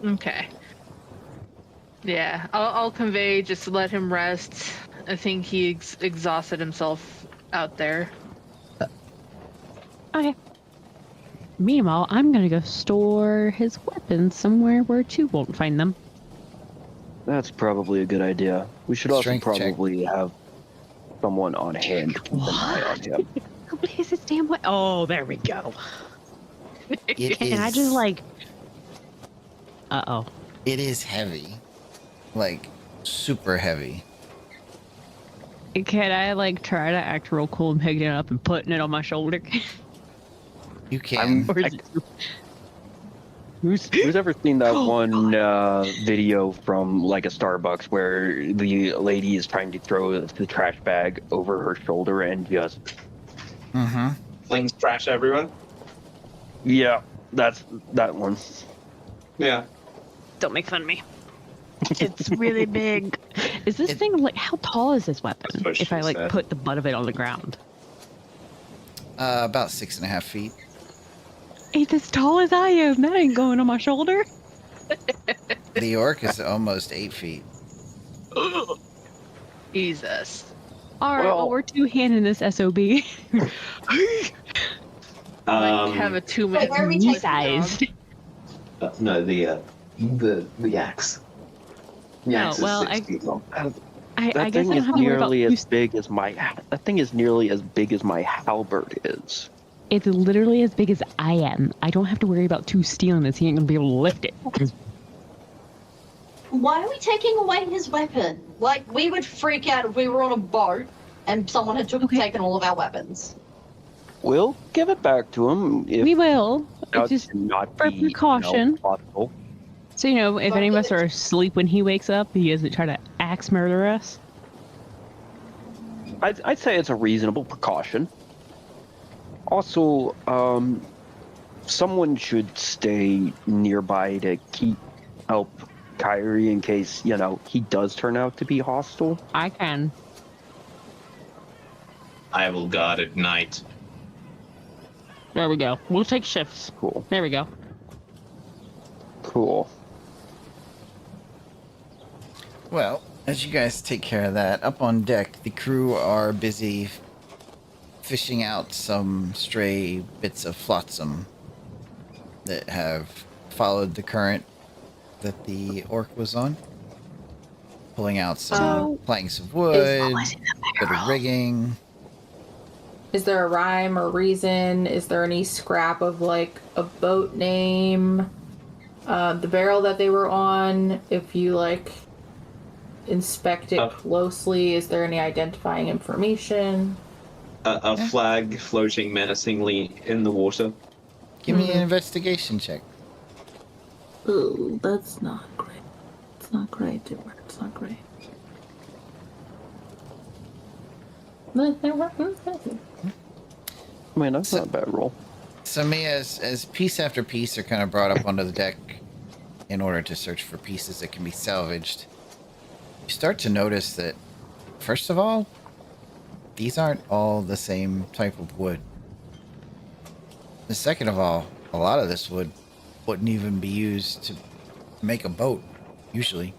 Okay. Yeah, I'll convey just to let him rest. I think he exhausted himself out there. Okay. Meanwhile, I'm gonna go store his weapons somewhere where two won't find them. That's probably a good idea. We should also Strength check. probably have someone on hand to keep an eye on him. What is this damn way? Oh, there we go. It And I is- just like. Uh-oh. It is heavy. Like, super heavy. Can I like try to act real cool and picking it up and putting it on my shoulder? You can. Or is it... Who's ever seen that one video from like a Starbucks where the lady is trying to throw the trash bag over her shoulder and just Mm-hmm. Flings trash everywhere. yeah, that's that one. Yeah. Don't make fun of me. It's really big. Is this thing like how tall is this weapon? That's what If I she like said. put the butt of it on the ground. About 6.5 feet. It's as tall as I am. That ain't going on my shoulder. The orc is almost 8 feet. Jesus. All right, well, Well- we're two-handing this SOB. Might have a 2 minute where are we taking Sized. No, the axe. The No, axe is well, 6 feet long. I That guess I thing don't is have to worry about nearly as big as my. That thing is nearly as big as my halberd is. It's literally as big as I am. I don't have to worry about two stealing this. He ain't gonna be able to lift it. Why are we taking away his weapon? Like, we would freak out if we were on a boat and someone had taken all of our weapons. We'll give it back to him if We will. that It's just not for be, precaution. possible. so if any of us are asleep when he wakes up, he doesn't try to axe murder us. I'd say it's a reasonable precaution. Also, someone should stay nearby to help Kyrie in case, he does turn out to be hostile. I can. I will guard at night. There we go. We'll take shifts. Cool. There we go. Cool. Well, as you guys take care of that, up on deck, the crew are busy fishing out some stray bits of flotsam that have followed the current that the orc was on. Pulling out some planks of wood, bit of rigging. Is there a rhyme or reason? Is there any scrap of like a boat name? The barrel that they were on, if you like inspect it closely, is there any identifying information? A flag floating menacingly in the water. Give me an investigation check. Ooh, that's not great. It's not great, Dimmer. It's not great. I mean, that's not a bad roll. So me, as piece after piece are kind of brought up onto the deck in order to search for pieces that can be salvaged, you start to notice that, first of all, these aren't all the same type of wood. And second of all, a lot of this wood wouldn't even be used to make a boat, usually.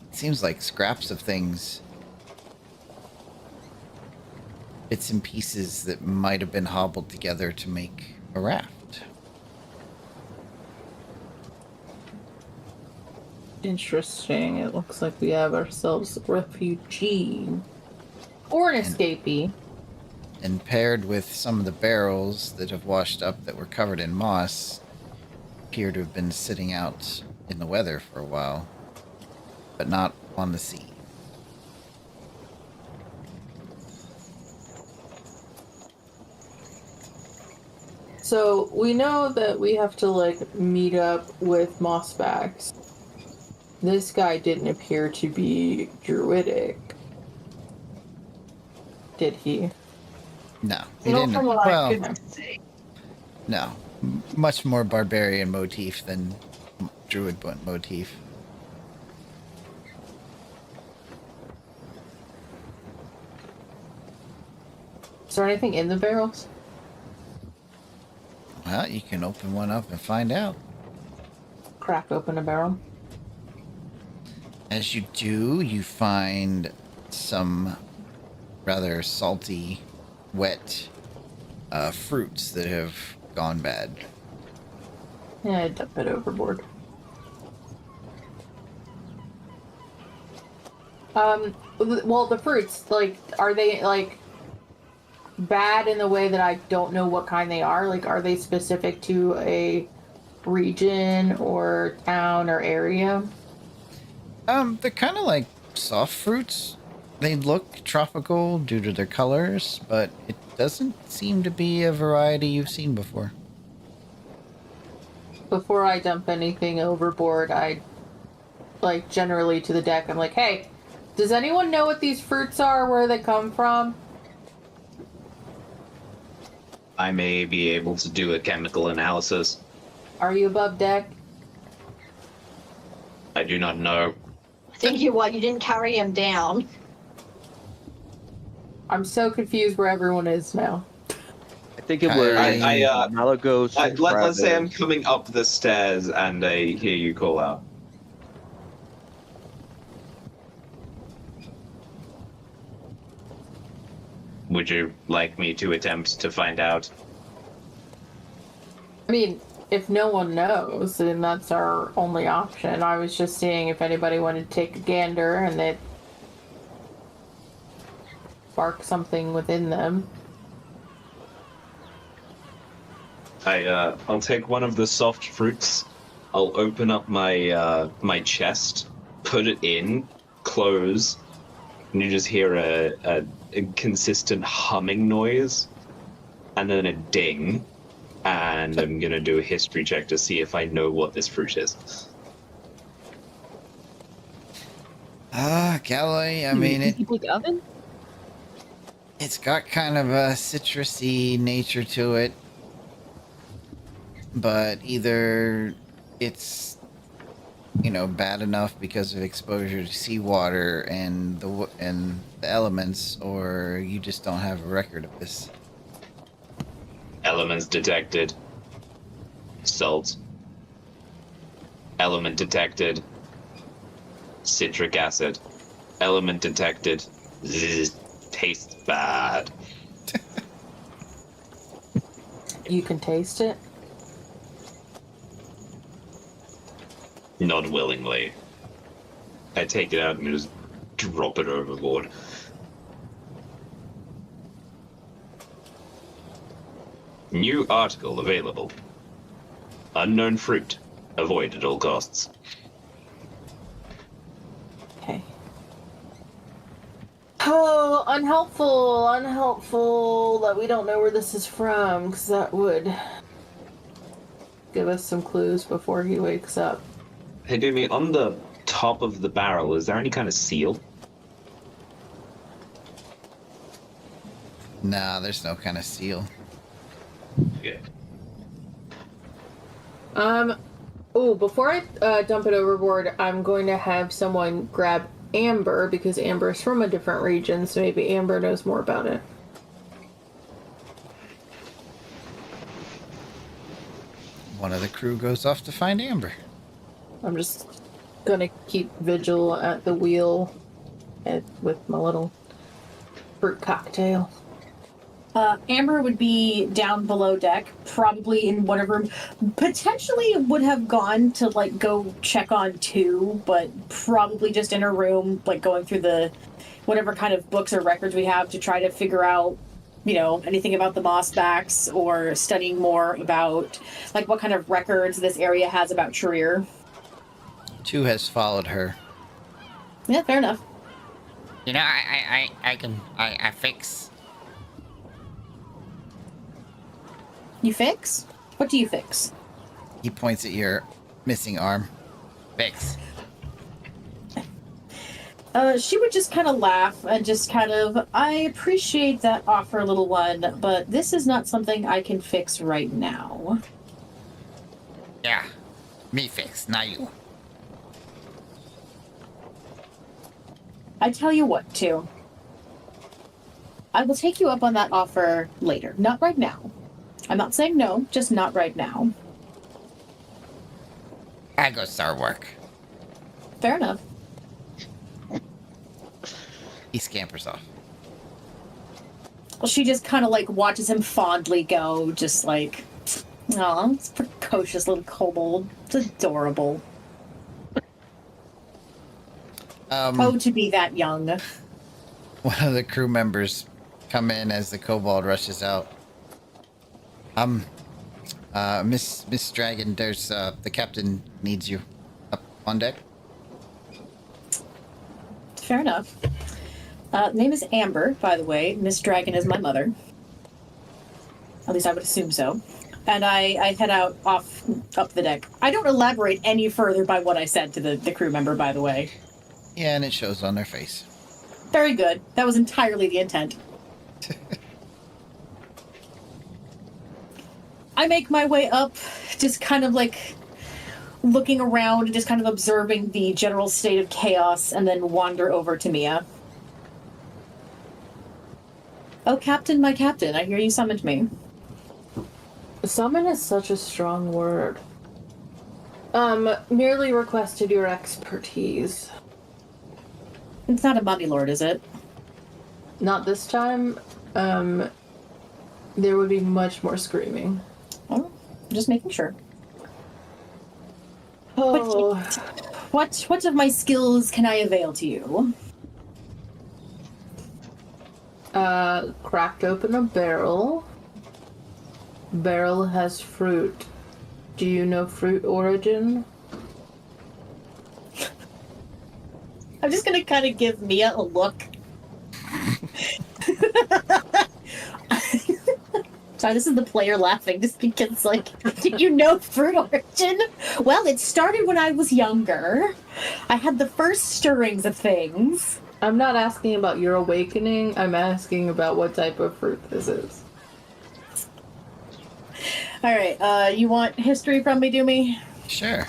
It seems like scraps of things, bits and pieces that might have been hobbled together to make a raft. Interesting. It looks like we have ourselves a refugee. Or an escapee. And paired with some of the barrels that have washed up that were covered in moss, appear to have been sitting out in the weather for a while, but not on the sea. So we know that we have to like meet up with mossbacks. This guy didn't appear to be druidic. Did he? No, he Not didn't. from what I Well, could see. no. Much more barbarian motif than druid motif. Is there anything in the barrels? Well, you can open one up and find out. Crack open a barrel. As you do, you find some rather salty, wet fruits that have gone bad. Yeah, I dump it overboard. Well, the fruits, like, are they, like, bad in the way that I don't know what kind they are? Like, are they specific to a region or town or area? They're kind of like soft fruits. They look tropical due to their colors, but it doesn't seem to be a variety you've seen before. Before I dump anything overboard, I, like, generally to the deck, I'm like, hey, does anyone know what these fruits are, where they come from? I may be able to do a chemical analysis. Are you above deck? I do not know. I think you didn't carry him down. I'm so confused where everyone is now. I think it was Malagos. Let's say I'm coming up the stairs and I hear you call out. Would you like me to attempt to find out? I mean, if no one knows, then that's our only option. I was just seeing if anybody wanted to take a gander and they'd spark something within them. I'll take one of the soft fruits. I'll open up my my chest, put it in, close, and you just hear a consistent humming noise, and then a ding. And I'm gonna do a history check to see if I know what this fruit is. Galloway, I mean, Big oven? it's got kind of a citrusy nature to it. But either it's, bad enough because of exposure to seawater and the elements, or you just don't have a record of this. Elements detected. Salt. Element detected. citric acid. Element detected. Zzz, tastes bad. You can taste it. Not willingly. I take it out and just drop it overboard. New article available. Unknown fruit. Avoid at all costs. Okay. Oh, unhelpful that we don't know where this is from, because that would give us some clues before he wakes up. Hey, Dumey, on the top of the barrel, is there any kind of seal? Nah, there's no kind of seal. Yeah. Oh, before I dump it overboard, I'm going to have someone grab Amber, because Amber is from a different region, so maybe Amber knows more about it. One of the crew goes off to find Amber. I'm just gonna keep vigil at the wheel with my little fruit cocktail. Amber would be down below deck, probably in one of her... Potentially would have gone to, like, go check on 2, but probably just in her room, like, going through the... whatever kind of books or records we have to try to figure out, you know, anything about the mossbacks, or studying more about, like, what kind of records this area has about Shreer. 2 has followed her. Yeah, fair enough. You know, I fix. You fix? What do you fix? He points at your missing arm. Fix. She would just kind of laugh and just kind of, I appreciate that offer, little one, but this is not something I can fix right now. Yeah. Me fix, not you. I tell you what, too. I will take you up on that offer later. Not right now. I'm not saying no, just not right now. I go start work. Fair enough. He scampers off. Well, she just kind of, like, watches him fondly go, just like, aw, it's a precocious little kobold. It's adorable. Oh, to be that young. One of the crew members come in as the kobold rushes out. Miss Dragon, there's, the captain needs you up on deck. Fair enough. Name is Amber, by the way. Miss Dragon is my mother. At least I would assume so. And I head out up the deck. I don't elaborate any further by what I said to the crew member, by the way. Yeah, and it shows on their face. Very good. That was entirely the intent. I make my way up, just kind of like looking around, just kind of observing the general state of chaos, and then wander over to Mia. Oh, Captain, my captain, I hear you summoned me. Summon is such a strong word. Merely requested your expertise. It's not a mummy lord, is it? Not this time. There would be much more screaming. Oh, just making sure. Oh. What of my skills can I avail to you? Cracked open a barrel. Barrel has fruit. Do you know fruit origin? I'm just gonna kind of give Mia a look. Sorry, this is the player laughing just because, like, did you know fruit origin? Well, it started when I was younger. I had the first stirrings of things. I'm not asking about your awakening. I'm asking about what type of fruit this is. All right, you want history from me, Dumey? Sure.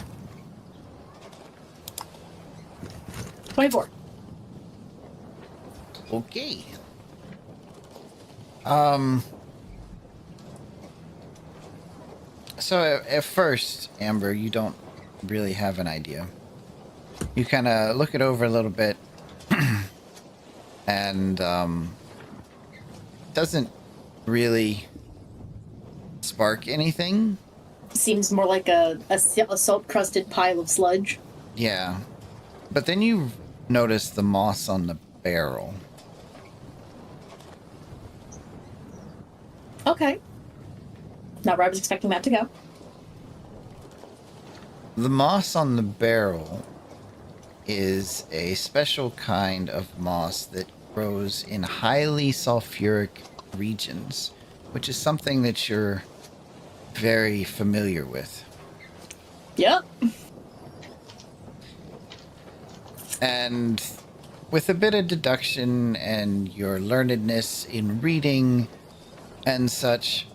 24. Okay. So at first, Amber, you don't really have an idea. You kind of look it over a little bit, and doesn't really spark anything. Seems more like a salt-crusted pile of sludge. Yeah. But then you notice the moss on the barrel. Okay. Not where I was expecting that to go. The moss on the barrel is a special kind of moss that grows in highly sulfuric regions, which is something that you're very familiar with. Yep. And with a bit of deduction and your learnedness in reading and such,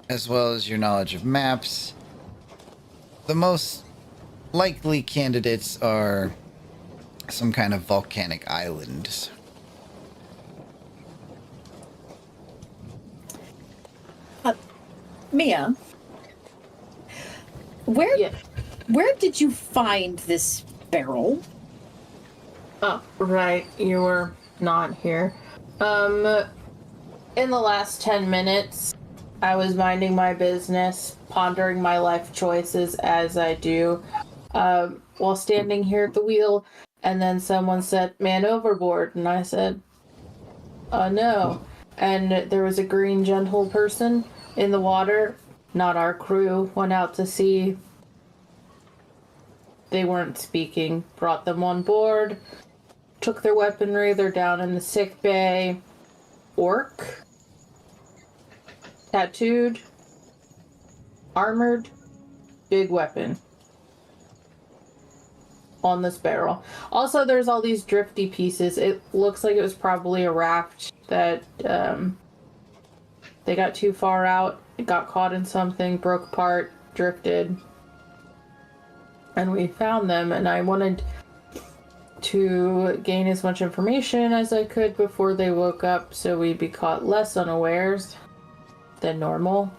as well as your knowledge of maps, the most likely candidates are some kind of volcanic islands. Mia, where did you find this barrel? Oh, right. You were not here. In the last 10 minutes, I was minding my business, pondering my life choices as I do, while standing here at the wheel, and then someone said, "Man overboard," and I said, no. And there was a green gentle person in the water. Not our crew. Went out to sea. They weren't speaking. Brought them on board. Took their weaponry. They're down in the sick bay. Orc. Tattooed. Armored. Big weapon. On this barrel. Also, there's all these drifty pieces. It looks like it was probably a raft that they got too far out. It got caught in something, broke apart, drifted. And we found them, and I wanted to gain as much information as I could before they woke up so we'd be caught less unawares than normal.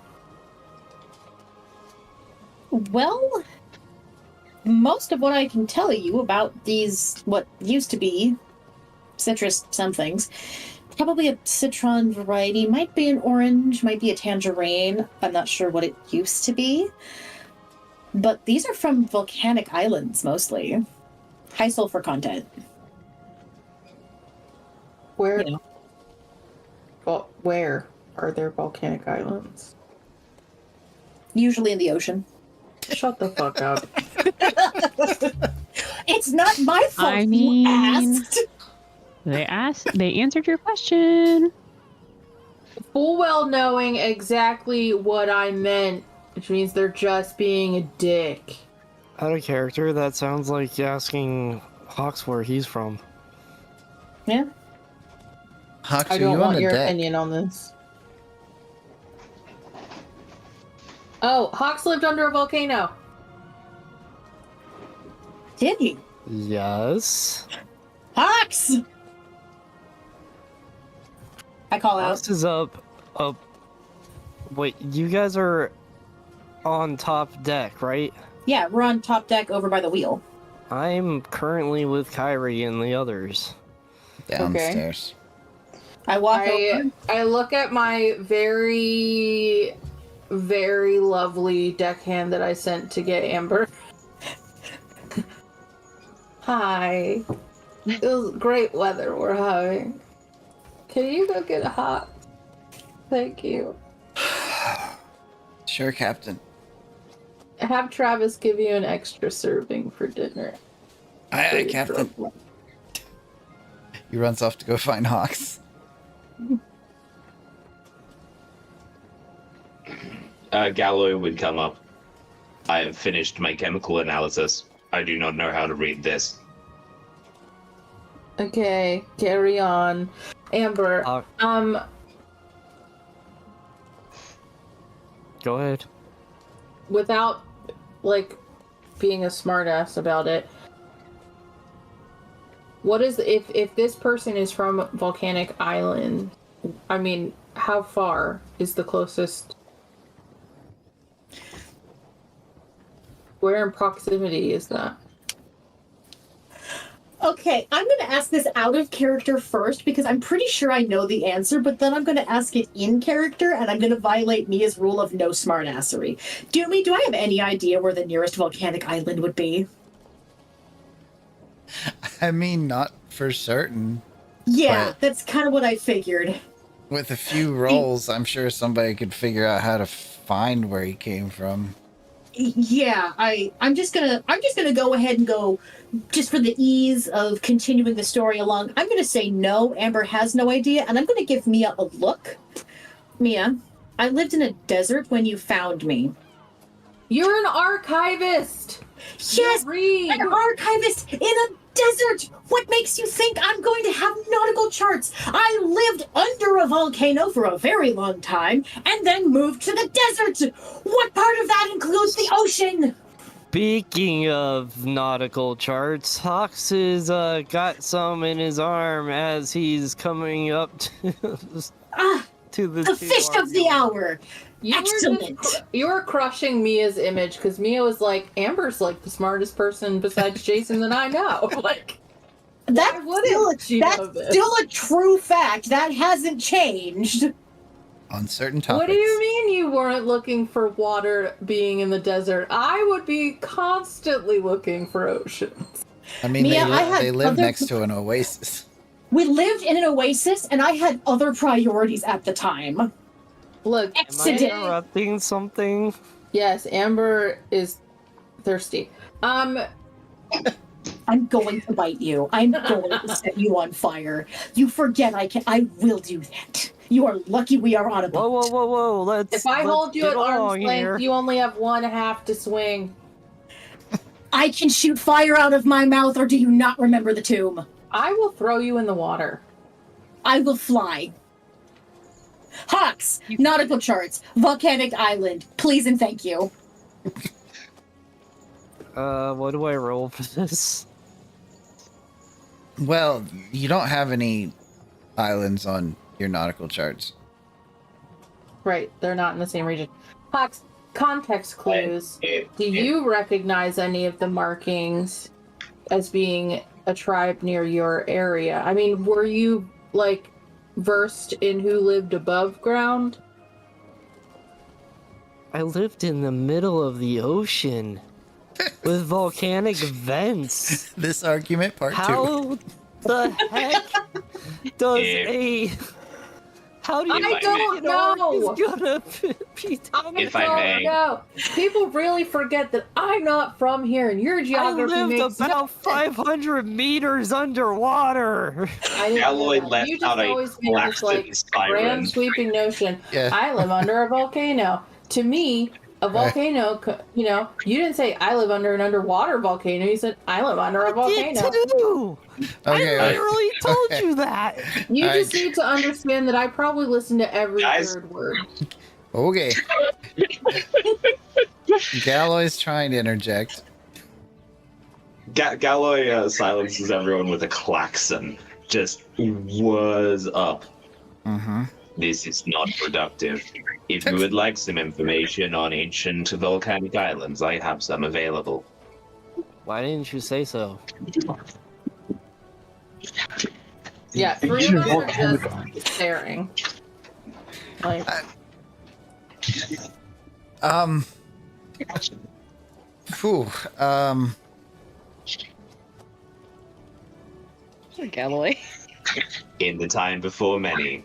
Well, most of what I can tell you about these, what used to be citrus somethings, probably a citron variety, might be an orange, might be a tangerine. I'm not sure what it used to be. But these are from volcanic islands, mostly. High sulfur content. Where? You know. Well, where are there volcanic islands? Usually in the ocean. Shut the fuck up. It's not my fault I mean, you asked. They answered your question. Full well knowing exactly what I meant, which means they're just being a dick. Out of character, that sounds like asking Hawks where he's from. Yeah. Hawks, I are don't you on want the your deck? opinion on this. Oh, Hawks lived under a volcano. Did he? Yes. Hawks! I call out. Hawks is up. Wait, you guys are on top deck, right? Yeah, we're on top deck over by the wheel. I'm currently with Kyrie and the others. Downstairs. I walk over. I look at my very, very lovely deckhand that I sent to get Amber. Hi. It was great weather we're having. Can you go get a hot? Thank you. Sure, Captain. Have Travis give you an extra serving for dinner. Aye, Captain. He runs off to go find Hawks. Gallo would come up. I have finished my chemical analysis. I do not know how to read this. Okay, carry on. Amber, Go ahead. without, like, being a smartass about it, what is, if this person is from Volcanic Island, I mean, how far is the closest? Where in proximity is that? Okay, I'm going to ask this out of character first because I'm pretty sure I know the answer, but then I'm going to ask it in character and I'm going to violate Mia's rule of no smartassery. Dumey, do I have any idea where the nearest volcanic island would be? I mean, not for certain. Yeah, But- that's kind of what I figured. With a few rolls, I'm sure somebody could figure out how to find where he came from. Yeah, I'm just gonna go ahead and go, just for the ease of continuing the story along. I'm gonna say no. Amber has no idea, and I'm gonna give Mia a look. Mia, I lived in a desert when you found me. You're an archivist. Yes, You read. an archivist in a desert. What makes you think I'm going to have nautical charts? I lived under a volcano for a very long time, and then moved to the desert. What part of that includes the ocean? Speaking of nautical charts, Hawks has got some in his arm as he's coming up to, to the The fish of the hour. Excellent. You were crushing Mia's image because Mia was like, Amber's like the smartest person besides Jason that I know. Like, That's wouldn't she know that's this? still a true fact. That hasn't changed. On certain topics. What do you mean you weren't looking for water being in the desert? I would be constantly looking for oceans. I mean, Mia, I had they live other- next to an oasis. We lived in an oasis, and I had other priorities at the time. Look, Am I Accident. interrupting something? yes, Amber is thirsty. I'm going to bite you. I'm going to set you on fire. You forget I will do that. You are lucky we are on a Whoa, boat. whoa, whoa, whoa! If I let's hold you get at arm's along length, here. you only have one half to swing. I can shoot fire out of my mouth, or do you not remember the tomb? I will throw you in the water. I will fly. Hawks, nautical charts, volcanic island. Please and thank you. What do I roll for this? Well, you don't have any islands on your nautical charts. Right, they're not in the same region. Hawks, context clues. Do you recognize any of the markings as being a tribe near your area? I mean, were you, like, versed in who lived above ground? I lived in the middle of the ocean with volcanic vents. This argument, part two. How the heck does a... How do you I don't know. It's gonna be done? If I may. No, people really forget that I'm not from here, and your I geography lived makes about no 500 meters underwater. I didn't Alloy know that. left You out just a always made this like classic siren. grand sweeping notion. Yeah. I live under a volcano. To me, a volcano, you know, you didn't say I live under an underwater volcano. You said I live under a volcano. I did too. Okay, I literally told you that. You Alright. just need to understand that I probably listen to every Guys. third word. Okay. Galloy's trying to interject. Galloy silences everyone with a klaxon. Just was up. Mm-hmm. This is not productive. If you would like some information on ancient volcanic islands, I have some available. Why didn't you say so? Yeah, three of us are just staring. Like, Phew. Galloway. In the time before many,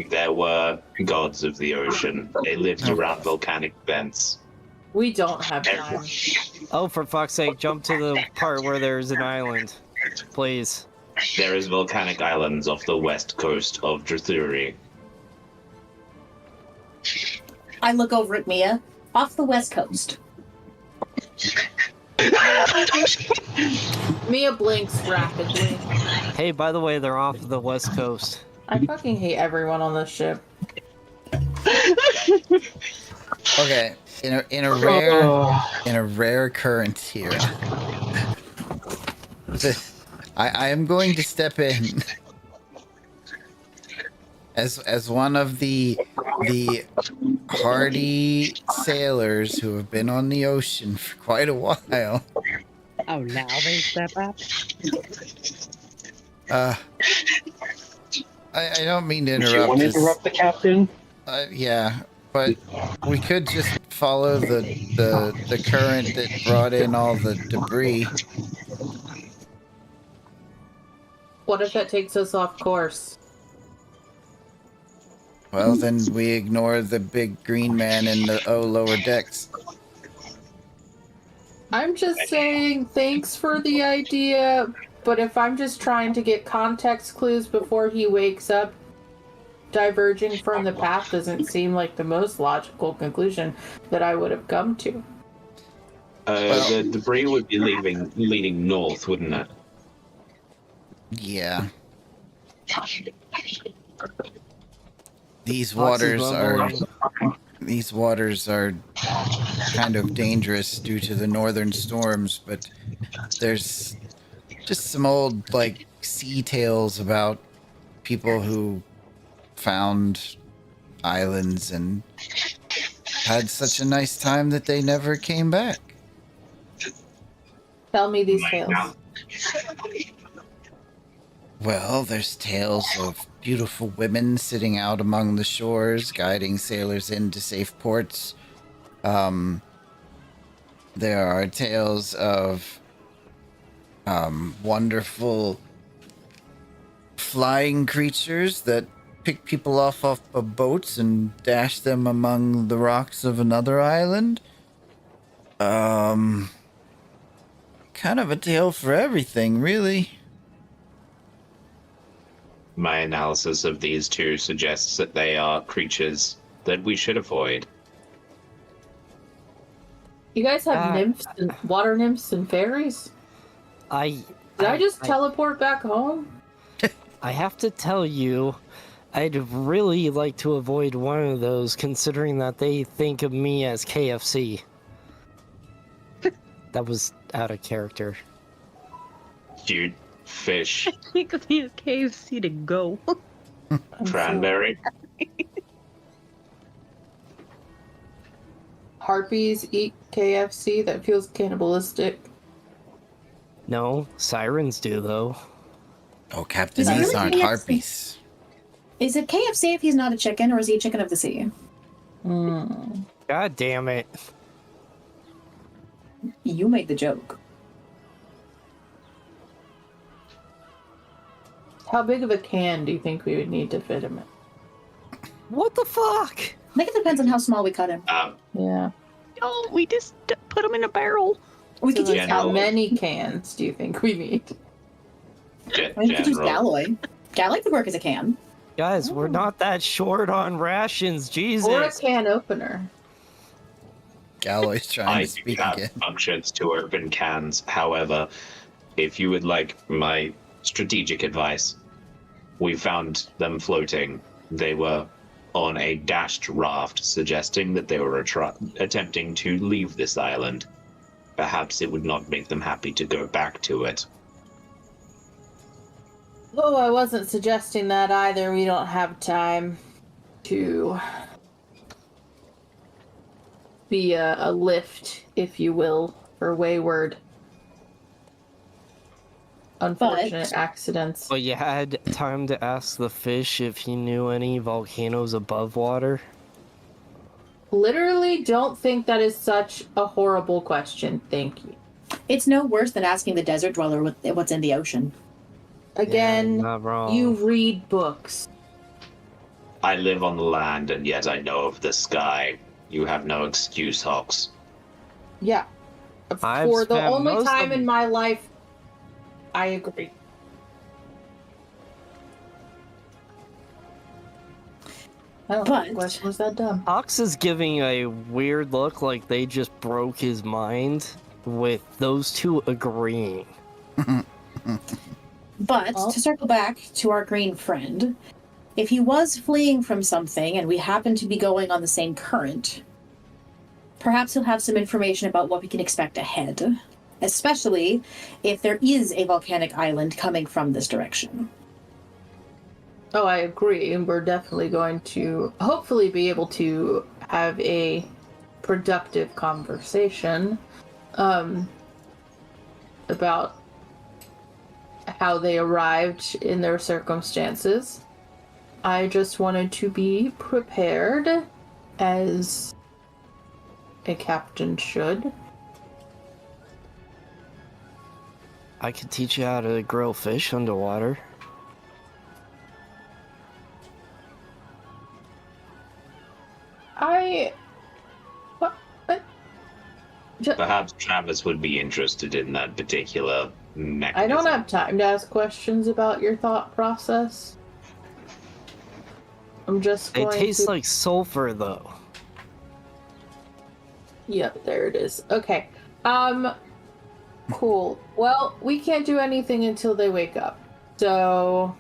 there were gods of the ocean. They lived around volcanic vents. we don't have time. Oh, for fuck's sake, jump to the part where there's an island. Please. There is volcanic islands off the west coast of Djruthourhi. I look over at Mia. Off the west coast. Mia blinks rapidly. Hey, by the way, they're off the west coast. I fucking hate everyone on this ship. Okay. In a rare occurrence here. I am going to step in as one of the hardy sailors who have been on the ocean for quite a while. Oh, now they step up. I don't mean to Do interrupt. you want to interrupt the captain? Yeah, but we could just follow the current that brought in all the debris. What if that takes us off course? Well, then we ignore the big green man in the lower decks. I'm just saying thanks for the idea, but if I'm just trying to get context clues before he wakes up, diverging from the path doesn't seem like the most logical conclusion that I would have come to. The debris would be leading north, wouldn't it? Yeah. These waters are kind of dangerous due to the northern storms, but there's just some old like sea tales about people who found islands and had such a nice time that they never came back. Tell me these tales. Well, there's tales of beautiful women sitting out among the shores, guiding sailors into safe ports. There are tales of wonderful flying creatures that pick people off of boats and dash them among the rocks of another island. Kind of a tale for everything, really. My analysis of these two suggests that they are creatures that we should avoid. You guys have nymphs and water nymphs and fairies? Did I just teleport back home? I have to tell you, I'd really like to avoid one of those, considering that they think of me as KFC. That was out of character. Cute fish. Think of me as KFC to go. Cranberry. Harpies eat KFC? That feels cannibalistic. No, sirens do, though. Oh, Captain, Is it these really aren't KFC? harpies. Is it KFC if he's not a chicken, or is he a chicken of the sea? God damn it. You made the joke. How big of a can do you think we would need to fit him in? What the fuck? I think it depends on how small we cut him. Yeah. Oh, we just put them in a barrel. We could So use like, how General. many cans do you think we need? we could use General. Galloy. Galloy could work as a can. Guys, we're not that short on rations, Jesus. Or a can opener. Galloy's trying I to do speak have again. functions to open cans. However, if you would like my strategic advice, we found them floating. They were on a dashed raft, suggesting that they were attempting to leave this island. Perhaps it would not make them happy to go back to it. Oh, I wasn't suggesting that either. We don't have time to be a lift, if you will, for wayward, unfortunate accidents. Well, you had time to ask the fish if he knew any volcanoes above water? Literally don't think that is such a horrible question. Thank you. It's no worse than asking the desert dweller what's in the ocean. Again, Yeah, not wrong. you read books. I live on the land, and yet I know of the sky. You have no excuse, Hawks. Yeah. I've For the spent only most time of- in my life, I agree. I don't think the question was that dumb. Ox is giving a weird look like they just broke his mind with those two agreeing. But to circle back to our green friend, if he was fleeing from something and we happen to be going on the same current, perhaps he'll have some information about what we can expect ahead, especially if there is a volcanic island coming from this direction. Oh, I agree. We're definitely going to hopefully be able to have a productive conversation about how they arrived in their circumstances. I just wanted to be prepared, as a captain should. I could teach you how to grill fish underwater. Perhaps Travis would be interested in that particular mechanism. I don't have time to ask questions about your thought process. I'm just It going tastes to... like sulfur, though. Yep, there it is. Okay. Cool. Well, we can't do anything until they wake up. So,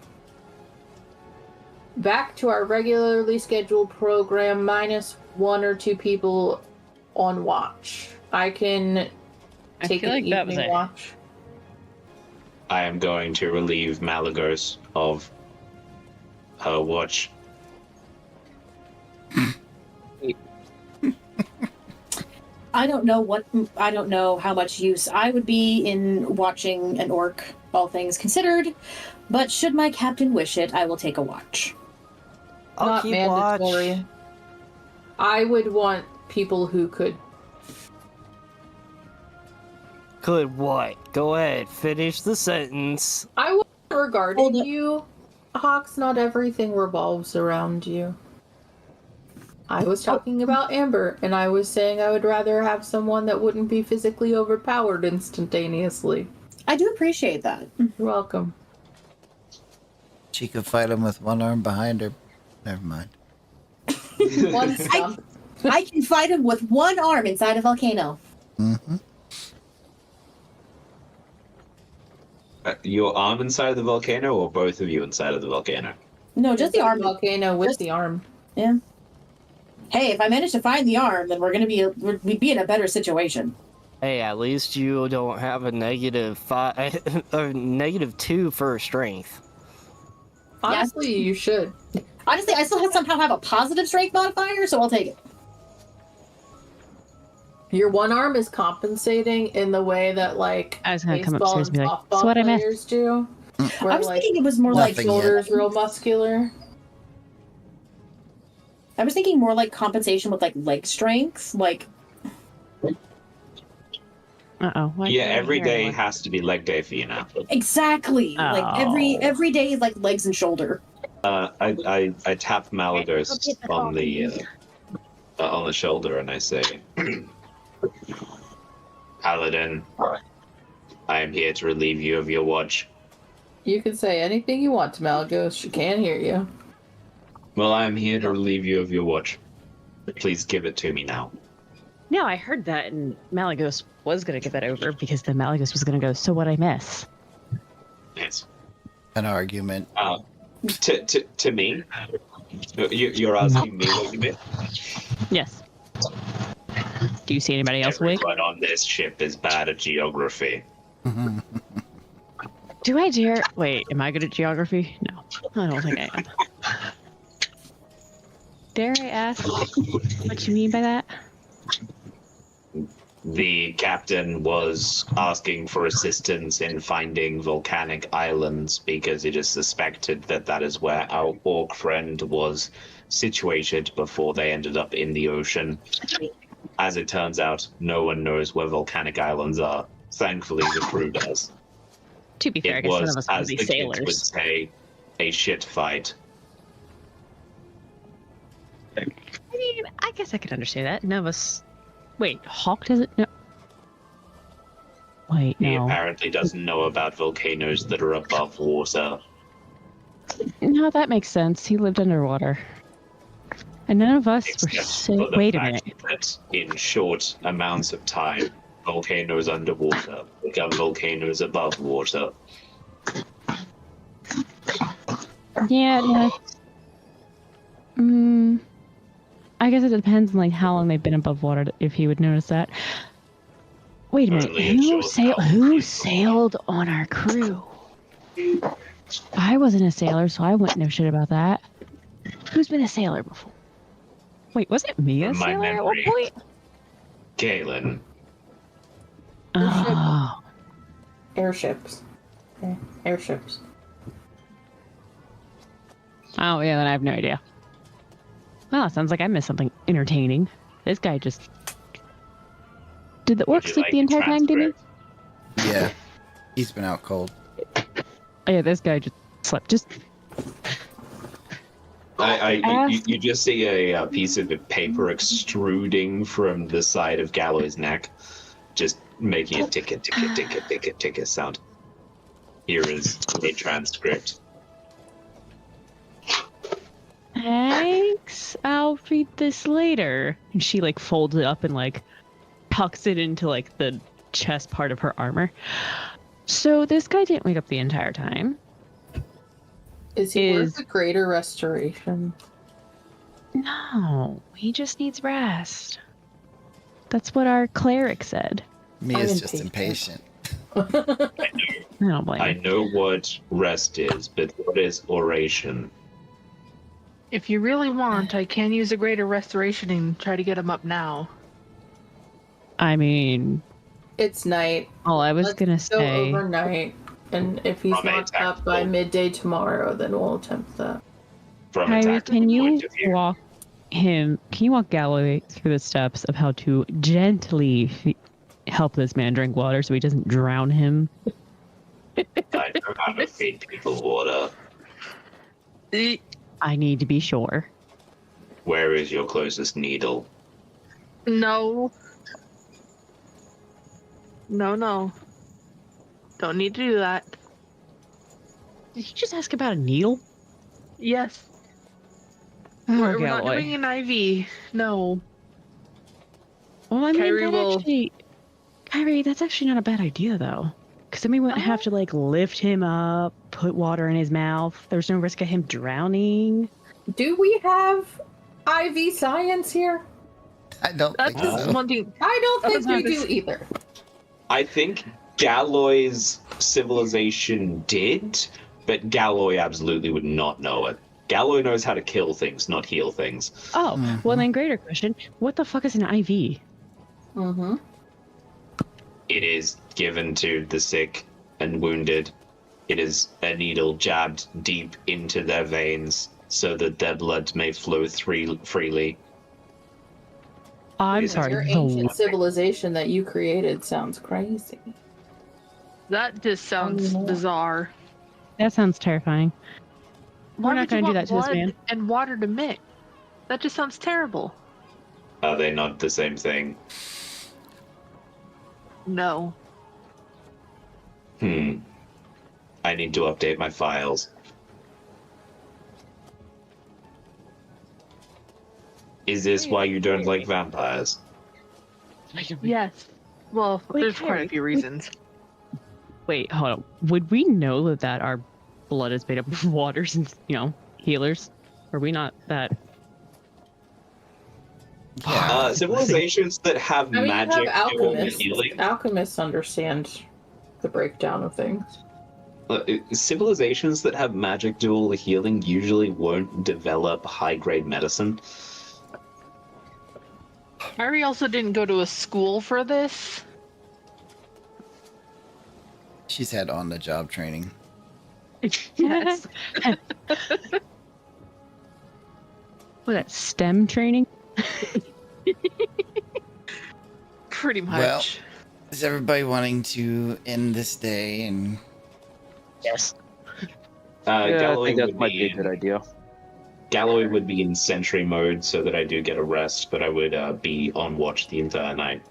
back to our regularly scheduled program, minus 1 or 2 people on watch. I can take feel an like that was evening it. watch. I am going to relieve Malagos of her watch. I don't know how much use I would be in watching an orc, all things considered, but should my captain wish it, I will take a watch. I'll Not keep mandatory. watch. I would want people who could. Could what? Go ahead, finish the sentence. I was regarding Hold it. you, Hawks. Not everything revolves around you. I was talking about Amber, and I was saying I would rather have someone that wouldn't be physically overpowered instantaneously. I do appreciate that. You're welcome. She could fight him with one arm behind her. Never mind. One stump. I can fight him with one arm inside a volcano. Mm-hmm. Your arm inside the volcano, or both of you inside of the volcano? No, just the arm. Volcano with Just- the arm. Yeah. Hey, if I manage to find the arm, then we'd be in a better situation. Hey, at least you don't have a -2 for strength. Honestly, you should. Honestly, I still somehow have a positive strength modifier, so I'll take it. Your one arm is compensating in the way that, like, I was gonna come baseball upstairs and be like, softball "So what I missed?" players do. Where, I was like, thinking it was more like Nothing yet. shoulders real muscular. I was thinking more like compensation with like leg strength, like Yeah, every day has to be leg day for you now. exactly like Oh. every day is like legs and shoulder. I tap Malagos on the shoulder and I say, Paladin, I am here to relieve you of your watch. You can say anything you want to Malagos. She can't hear you. Well, I am here to relieve you of your watch. Please give it to me now. No, I heard that, and Malagos was going to give that over because then Malagos was going to go, "So what I miss?" Yes. An argument. To me? You're asking me what you meant? Yes. Do you see anybody else awake? Everyone on this ship is bad at geography. Do I dare? Wait, am I good at geography? No, I don't think I am. Dare I ask what you mean by that? The captain was asking for assistance in finding volcanic islands because it is suspected that that is where our orc friend was situated before they ended up in the ocean. As it turns out, no one knows where volcanic islands are. Thankfully, the crew does. To be fair, I It guess none was, of us would as be the kids would sailors. say, a shit fight. I mean, I guess I could understand that. None of us. Wait, Hawk doesn't know. Wait, He no. apparently doesn't know about volcanoes that are above water. No, that makes sense. He lived underwater. And none of us were Except for the Wait a fact minute. that in short amounts of time, volcanoes underwater become volcanoes above water. Yeah, no. I guess it depends on like how long they've been above water if he would notice that. Wait a minute. Only it shows how Who people sailed on our crew? I wasn't a sailor, so I wouldn't know shit about that. Who's been a sailor before? Wait, wasn't me a From my sailor at one memory. point? Galen, Oh, Airships. Okay. Airships. Oh, yeah, then I have no idea. Well, sounds like I missed something entertaining. This guy just... Did the orc Would you sleep like the a entire time, Dumey? transcript? Yeah. He's been out cold. Oh, yeah, this guy just slept. Just... You just see a piece of paper extruding from the side of Gallows' neck, just making a ticket sound. Here is a transcript. Thanks. I'll read this later. And she like folds it up and like tucks it into like the chest part of her armor. So this guy didn't wake up the entire time. Is he worth a greater restoration? No, he just needs rest. That's what our cleric said. Mia's just impatient. I don't blame I him. know what rest is, but what is oration? If you really want, I can use a greater restoration and try to get him up now. I mean, It's night. all I was Let's gonna go say. overnight. And if he's From a not up by tactical- midday tomorrow, then we'll attempt that. From a Kyrie, tactical can you point of view. walk him? Can you walk Galloway through the steps of how to gently help this man drink water so he doesn't drown him? I know how to feed people water. I need to be sure. Where is your closest needle? No. No. Don't need to do that. Did you just ask about a needle? Yes. Oh, We're not Galloway. doing an IV. No. Well, I mean, Kyrie will- Kyrie, that's actually not a bad idea, though. Because then we wouldn't have to, like, lift him up, put water in his mouth. There's no risk of him drowning. Do we have IV science here? I don't That's think just so. one thing. I don't think was we gonna do either. I think Galloy's civilization did, but Galloy absolutely would not know it. Galloy knows how to kill things, not heal things. Oh, well, then greater question. What the fuck is an IV? Mm-hmm. It is given to the sick and wounded. It is a needle jabbed deep into their veins so that their blood may flow freely. I'm Is sorry. Your ancient civilization that you created sounds crazy. That just sounds bizarre. That sounds terrifying. Why We're not would you gonna do want that to this blood man. and water to mix? That just sounds terrible. Are they not the same thing? No. I need to update my files. Is this why you don't like vampires? Yes. Well, Wait, there's quite Kyrie, a few reasons. Wait, hold on. Would we know that our blood is made up of water since, healers? Are we not that... Yeah. Civilizations that have I mean, magic you have doing the alchemists. healing. Alchemists understand the breakdown of things. Civilizations that have magic do all the healing usually won't develop high-grade medicine. Ari also didn't go to a school for this. She's had on-the-job training. Yes. What, that STEM training? Pretty much. Well, is everybody wanting to end this day and... Yes. I Galloway think that would might be be a in- good idea. Galloway would be in sentry mode so that I do get a rest, but I would be on watch the entire night.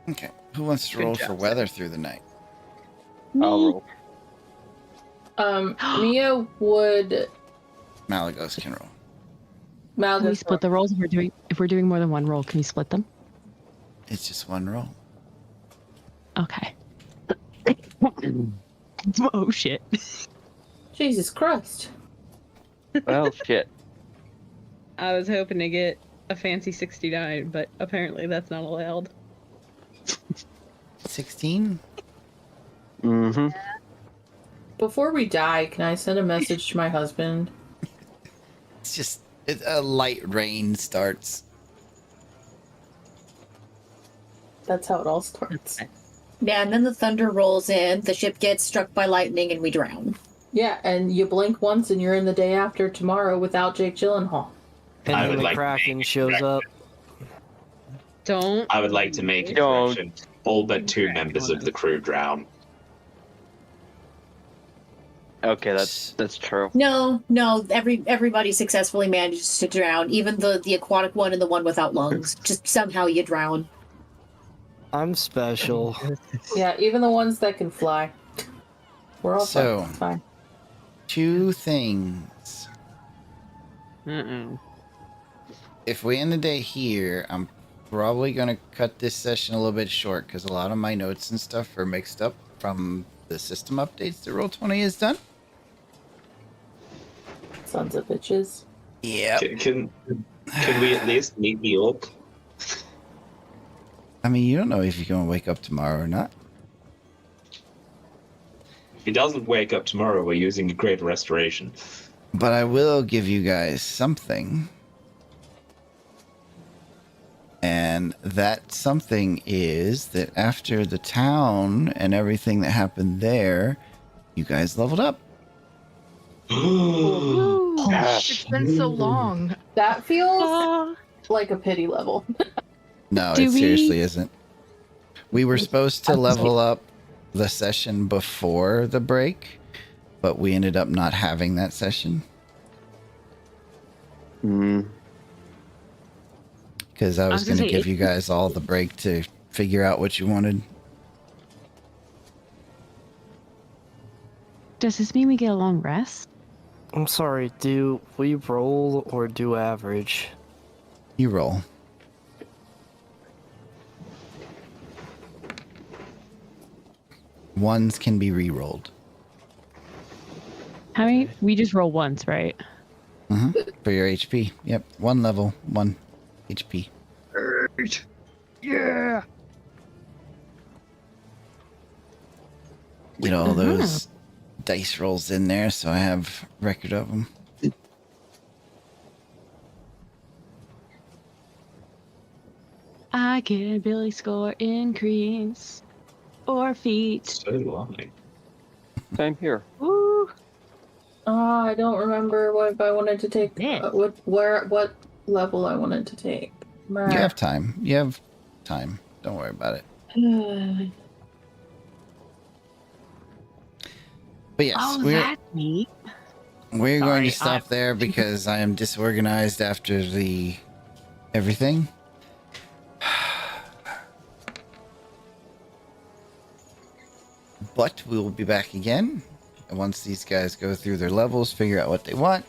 Okay. Who wants to roll for weather through the night? I'll roll. Mia would. Malagos can roll. Can we split the rolls if we're doing more than one roll? Can we split them? It's just one roll. Okay. Oh shit. Jesus Christ. Well, shit. I was hoping to get a fancy 69, but apparently that's not allowed. 16? Mm-hmm. Before we die, can I send a message to my husband? It's just a light rain starts. That's how it all starts. Yeah, and then the thunder rolls in, the ship gets struck by lightning, and we drown. Yeah, and you blink once and you're in the day after tomorrow without Jake Gyllenhaal. And I then would the like to Kraken make shows up. Don't. I would like to make a Don't. correction. All but 2 members of the crew drown. Okay, that's true. No, everybody successfully manages to drown, even the aquatic one and the one without lungs. Just somehow you drown. I'm special. Yeah, even the ones that can fly. We're all So- fine. 2 things. Mm-mm. If we end the day here, I'm probably going to cut this session a little bit short because a lot of my notes and stuff are mixed up from the system updates that Roll20 has done. Sons of bitches. Yep. Can we at least meet the orc? I mean, you don't know if you're going to wake up tomorrow or not. If he doesn't wake up tomorrow, we're using a great restoration. But I will give you guys something. And that something is that after the town and everything that happened there, you guys leveled up. It's been so long. That feels like a pity level. No, Do it we- seriously isn't. We were supposed to level up the session before the break, but we ended up not having that session Mm. because I was was going gonna to say, give you guys all the break to figure out what you wanted. Does this mean we get a long rest? I'm sorry, do we roll or do average? You roll. Ones can be re-rolled. How many? We just roll once, right? For your HP. Yep. 1 level, 1 HP. Yeah. Get all those dice rolls in there so I have record of them. I get a Billy score increase. 4 feet. So long. Same here. Woo! I don't remember what I wanted to take. Yeah. What level I wanted to take. You have time. You have time. Don't worry about it. But yes, Oh, we're that's neat. going Sorry, to stop there because I am disorganized after the everything. But we will be back again. And once these guys go through their levels, figure out what they want,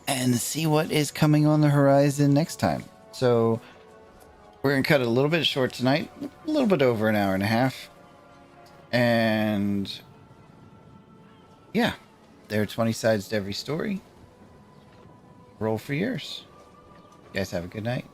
and see what is coming on the horizon next time. So we're going to cut it a little bit short tonight, a little bit over an hour and a half. And yeah, there are 20 sides to every story. Roll for yours. You guys have a good night.